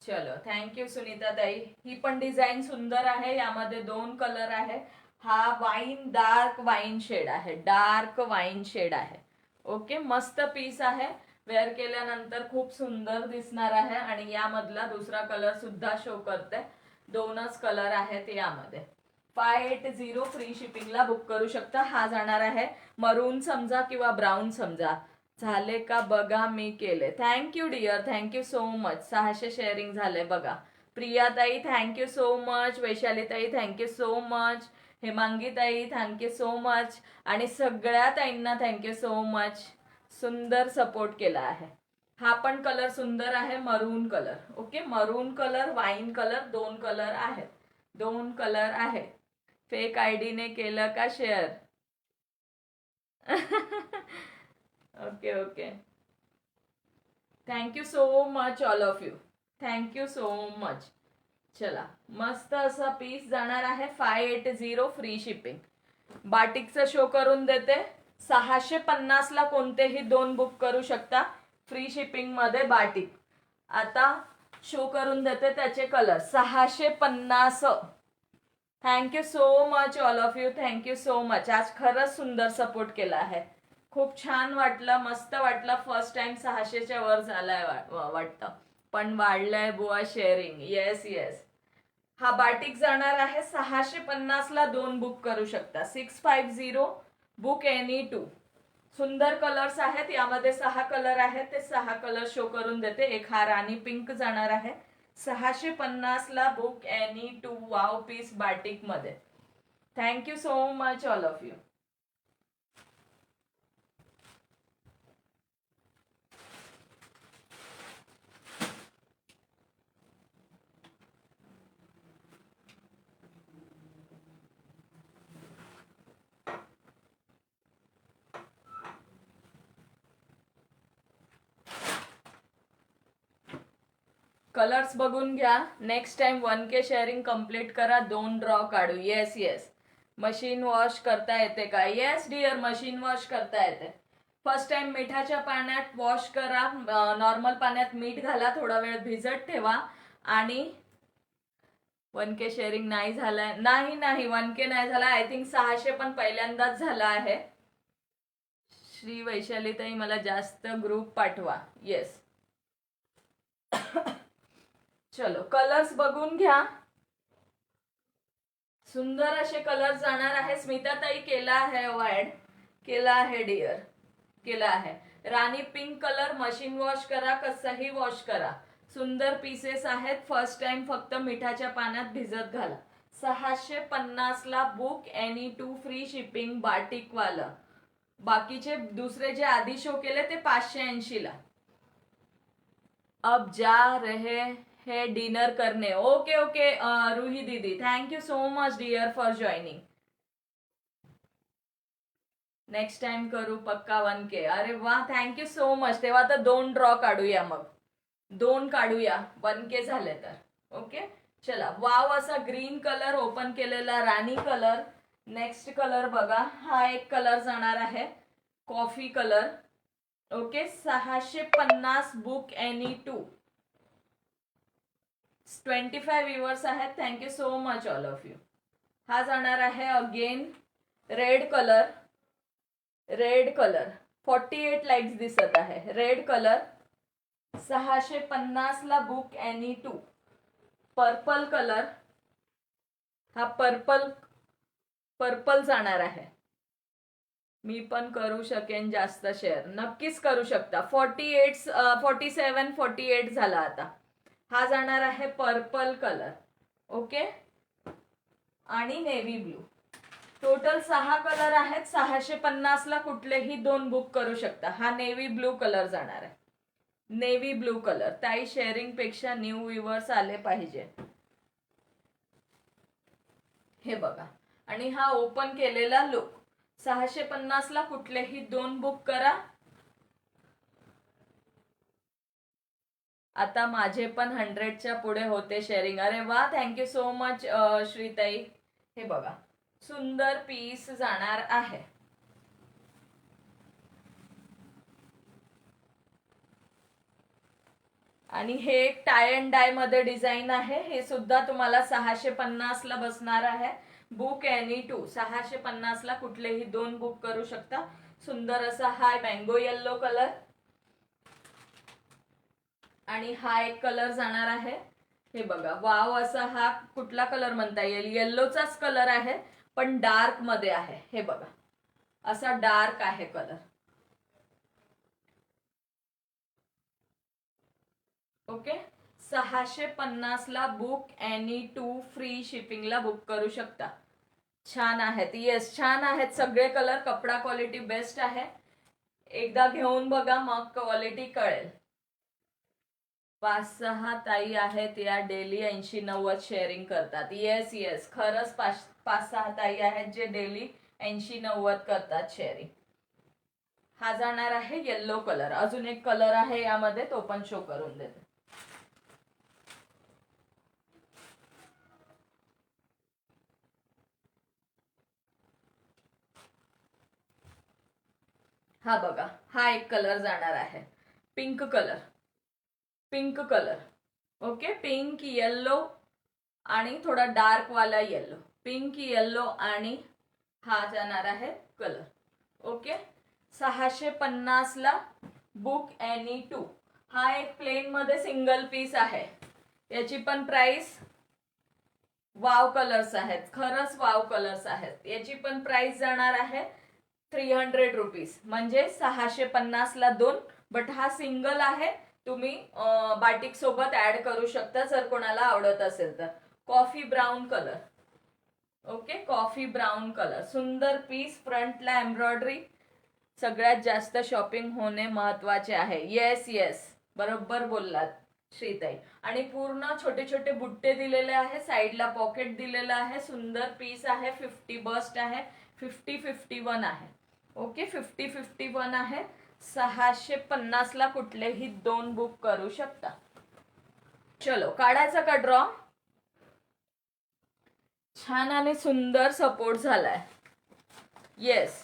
चलो, थँक्यू सुनीताताई. ही पण डिझाईन सुंदर आहे. यामध्ये 2 कलर आहे. हा डार्क वाईन शेड आहे. डार्क वाईन शेड आहे. ओके, मस्त पीस आहे. वेअर केल्यानंतर खूप सुंदर दिसणार आहे. आणि यामधला दुसरा कलर सुद्धा शो करते. 2च कलर आहेत यामध्ये. 580 फ्री शिपिंगला बुक करू शकता. हा जाणार आहे मरून समजा किंवा ब्राऊन समजा. झाले का बघा, मी केले. Thank you dear, thank you so much. 600 sharing झाले बघा. प्रियाताई थँक्यू सो मच. वैशालीताई थँक्यू सो मच. हेमांगीताई थँक्यू सो मच. आणि सगळ्या ताईंना थँक्यू सो मच. सुंदर सपोर्ट केला आहे. हा पण कलर सुंदर आहे, maroon colour. Okay, maroon colour, wine colour, 2 colour आहेत. 2 कलर आहे. फेक आयडीने केलं का share? Okay. Thank you so much all of you. Thank you so much. चला, मस्त असा पीस जाणार आहे. 580 फ्री शिपिंग. बाटिकचा शो करून देते. 650 ला कोणतेही 2 बुक करू शकता फ्री शिपिंग मध्ये. बाटिक आता शो करून देते त्याचे colour. 650. Thank you so much all of you. Thank you so much. आज खरंच सुंदर सपोर्ट केला आहे. खूप छान वाटलं, मस्त वाटलं. फर्स्ट टाइम 600च्या वर झालाय वाटतं, पण वाढलंय बुवा शेअरिंग. येस. हा बाटिक जाणार आहे 650 ला 2 बुक करू शकता. 650 बुक एनी 2. सुंदर कलर्स आहेत. यामध्ये 6 कलर आहेत. ते 6 कलर शो करून देते. एक हा राणी पिंक जाणार आहे. 650 ला book any 2. Wow piece batik मध्ये. Thank you so much all of you. Colours बघून घ्या. Next time 1K sharing complete करा. 2 ड्रॉ काढू. येस. मशीन वॉश करता येते का? येस डिअर, मशीन वॉश करता येते. फर्स्ट टाइम मिठाच्या पाण्यात वॉश करा. नॉर्मल पाण्यात मीठ घाला, थोडा वेळ भिजत ठेवा. आणि 1K शेअरिंग नाही झालाय. नाही 1K नाही झाला. आय थिंक 600 पण पहिल्यांदाच झाला आहे. श्री वैशालीताई मला जास्त ग्रुप पाठवा. येस. चलो, कलर्स बघून घ्या. सुंदर असे कलर्स जाणार आहे. स्मिताताई केला आहे ऍड. केला आहे डिअर, केला आहे. राणी पिंक कलर मशीन वॉश करा, कसंही वॉश करा. सुंदर पीसेस आहेत. फर्स्ट टाइम फक्त मिठाच्या पाण्यात भिजत घाला. 650 ला book any 2 free shipping batik वाला. बाकीचे दुसरे जे आधी शो केले ते 580 ला. अब जा रहे है डिनर करने. ओके रूही दीदी, thank you so much dear for joining. Next time करू पक्का 1K. अरे वा, थँक्यू सो मच. तेव्हा तर 2 ड्रॉ काढूया. मग 2 काढूया 1K झाले तर. ओके, चला. वाव असा ग्रीन कलर ओपन केलेला, राणी कलर. नेक्स्ट कलर बघा. हा एक कलर जाणार आहे coffee colour. Okay, 650 book any 2. 25 viewers आहेत. Thank you so much all of you. हा जाणार आहे again red colour, red colour 48 likes दिसत आहे. रेड कलर 650 ला बुक एनी 2. पर्पल कलर, हा पर्पल जाणार आहे. मी पण करू शकेन जास्त शेअर, नक्कीच करू शकता. 47 48 झाला आता. हा जाणार आहे पर्पल कलर. ओके, आणि नेव्ही ब्लू. टोटल 6 कलर आहेत. 650 ला कुठलेही 2 बुक करू शकता. हा नेव्ही ब्लू कलर जाणार आहे. Navy blue colour. ताई शेअरिंग पेक्षा न्यू व्ह्युअर्स आले पाहिजे. हे बघा, आणि हा ओपन केलेला लुक. 650 ला कुठलेही 2 बुक करा. आता माझे पण 100च्या पुढे होते शेअरिंग. अरे वा, थँक्यू सो मच श्रीताई. हे बघा, सुंदर पीस जाणार आहे. आणि हे एक टाय अँड डाय मध्ये डिझाईन आहे. हे सुद्धा तुम्हाला 650 ला बसणार आहे. Book any 2. 650 ला कुठलेही 2 बुक करू शकता. सुंदर असा हा मँगो येल्लो कलर, आणि हा एक कलर जाणार आहे. हे बघा, वाव असा हा कुठला कलर म्हणता येईल, येल्लोचाच कलर आहे पण डार्क मध्ये आहे. हे बघा, असा डार्क आहे कलर. ओके, 650 ला बुक एनी 2 फ्री शिपिंगला बुक करू शकता. छान आहेत. येस, छान आहेत सगळे कलर. कपडा क्वालिटी बेस्ट आहे. एकदा घेऊन बघा, मग क्वालिटी कळेल. 5-6 ताई आहेत या डेली 80-90 शेअरिंग करतात. येस येस, खरंच 5-6 ताई आहेत जे डेली 80-90 करतात शेअरिंग. हा जाणार आहे येल्लो कलर. अजून एक कलर आहे यामध्ये, तो पण शो करून देते. हा बघा, हा एक कलर जाणार आहे. Pink colour, pink colour. Okay, pink yellow आणि थोडा डार्क वाला येल्लो. पिंक येल्लो आणि हा जाणार आहे कलर. ओके, 650 ला बुक एनी 2. हा एक प्लेन मध्ये सिंगल पीस आहे. याची पण प्राइस, वाव कलर्स आहेत, खरंच वाव कलर्स आहेत. याची पण प्राइस जाणार आहे 300 रुपीज, म्हणजे 650 ला 2. बट हा सिंगल आहे. तुम्ही बाटिक सोबत ऍड करू शकता जर कोणाला आवडत असेल तर. Coffee brown colour. Okay, coffee brown colour. सुंदर पीस, फ्रंटला एम्ब्रॉयडरी. सगळ्यात जास्त शॉपिंग होणे महत्वाचे आहे. येस येस, बरोबर बोललात श्रीताई. आणि पूर्ण छोटे छोटे बुट्टे दिलेले आहे. साईडला पॉकेट दिलेलं आहे. सुंदर पीस आहे. 50 बस्ट आहे. 50-51 आहे. ओके, 50-51 आहे. 650 ला कुठलेही 2 बुक करू शकता. चलो, काढायचा का ड्रॉ? छान आणि सुंदर सपोर्ट झालाय. येस,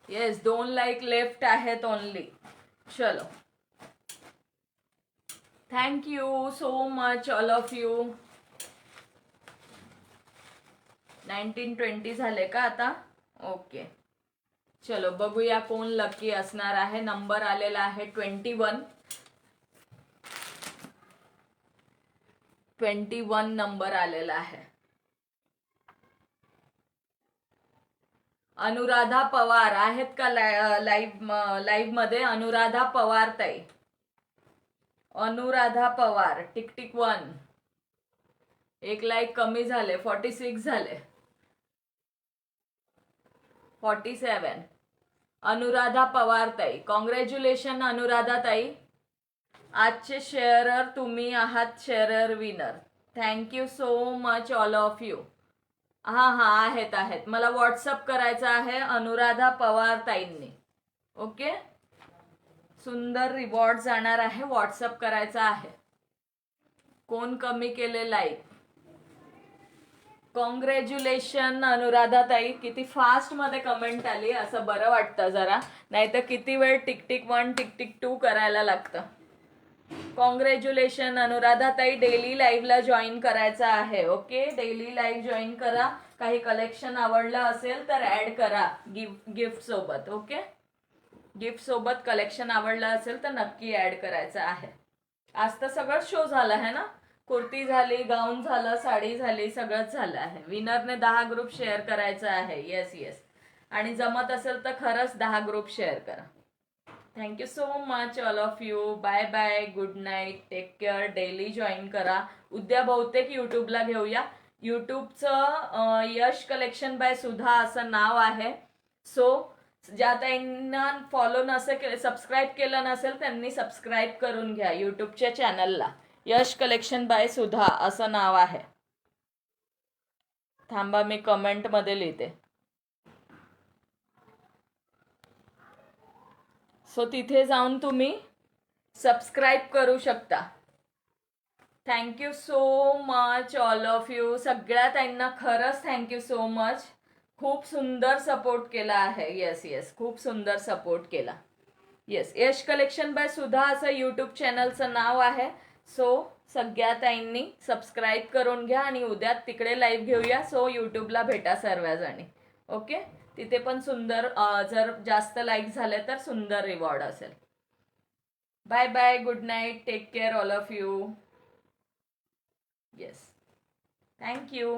येस, 2 लाईक लेफ्ट आहेत ओनली. चलो, thank you so much all of you. 19-20 झाले का आता? ओके, चलो बघूया कोण लकी असणार आहे. नंबर आलेला आहे 21. 21 नंबर आलेला आहे. अनुराधा पवार आहेत का लाईव्ह मध्ये? अनुराधा पवार ताई, अनुराधा पवार. टिक 1. एक लाईक कमी झाले, 46 झाले. 47. अनुराधा पवार ताई, कॉंग्रॅच्युलेशन अनुराधा ताई. आजचे शेअरर तुम्ही आहात, sharer winner. Thank you so much all of you. हा आहेत. मला व्हॉट्सअप करायचं आहे अनुराधा पवार ताईंनी. ओके, सुंदर रिवॉर्ड जाणार आहे, व्हॉट्सअप करायचा आहे. कोण कमी केले लाईक? कॉंग्रॅच्युलेशन अनुराधा ताई, किती फास्ट मध्ये कमेंट आली, असं बरं वाटतं जरा, नाही तर किती वेळ टिक 1 टिक 2 करायला लागतं. कॉंग्रॅच्युलेशन अनुराधा ताई, डेली लाईव्हला जॉईन करायचं आहे. ओके, डेली लाईव्ह जॉईन करा. काही कलेक्शन आवडलं असेल तर ऍड करा गिफ्ट सोबत. ओके, गिफ्ट सोबत कलेक्शन आवडलं असेल तर नक्की ऍड करायचं आहे. आज तर सगळं शो झालं आहे ना, कुर्ती झाली, गाऊन झालं, साडी झाली, सगळंच झालं आहे. विनरने 10 ग्रुप शेअर करायचं आहे. येस येस, आणि जमत असेल तर खरंच 10 ग्रुप शेअर करा. Thank you so much all of you. Bye bye, good night, take care. Daily join करा. उद्या बहुतेक युट्यूबला घेऊया. युट्यूबचं यश कलेक्शन बाय सुधा असं नाव आहे. सो ज्या त्यांना फॉलो नसेल, सबस्क्राईब केलं नसेल, त्यांनी सबस्क्राईब करून घ्या युट्यूबच्या चॅनलला. यश कलेक्शन बाय सुधा असं नाव आहे. थांबा, मी कमेंट मध्ये लिहिते. सो तिथे जाऊन तुम्ही सबस्क्राईब करू शकता. Thank you so much all of you. सगळ्या त्यांना खरंच थँक्यू सो मच. खूप सुंदर सपोर्ट केला आहे. येस येस, खूप सुंदर सपोर्ट केला. येस, यश कलेक्शन बाय सुधा असं यूट्यूब चॅनलचं नाव आहे. सो सगळ्या ताईंनी सबस्क्राईब करून घ्या आणि उद्या तिकडे लाईव्ह घेऊया. सो यूट्यूबला भेटा सर्वजणी. ओके, तिथे पण सुंदर, जर जास्त लाईक झाले तर सुंदर रिवॉर्ड असेल. Bye bye, good night, take care all of you. Yes, thank you.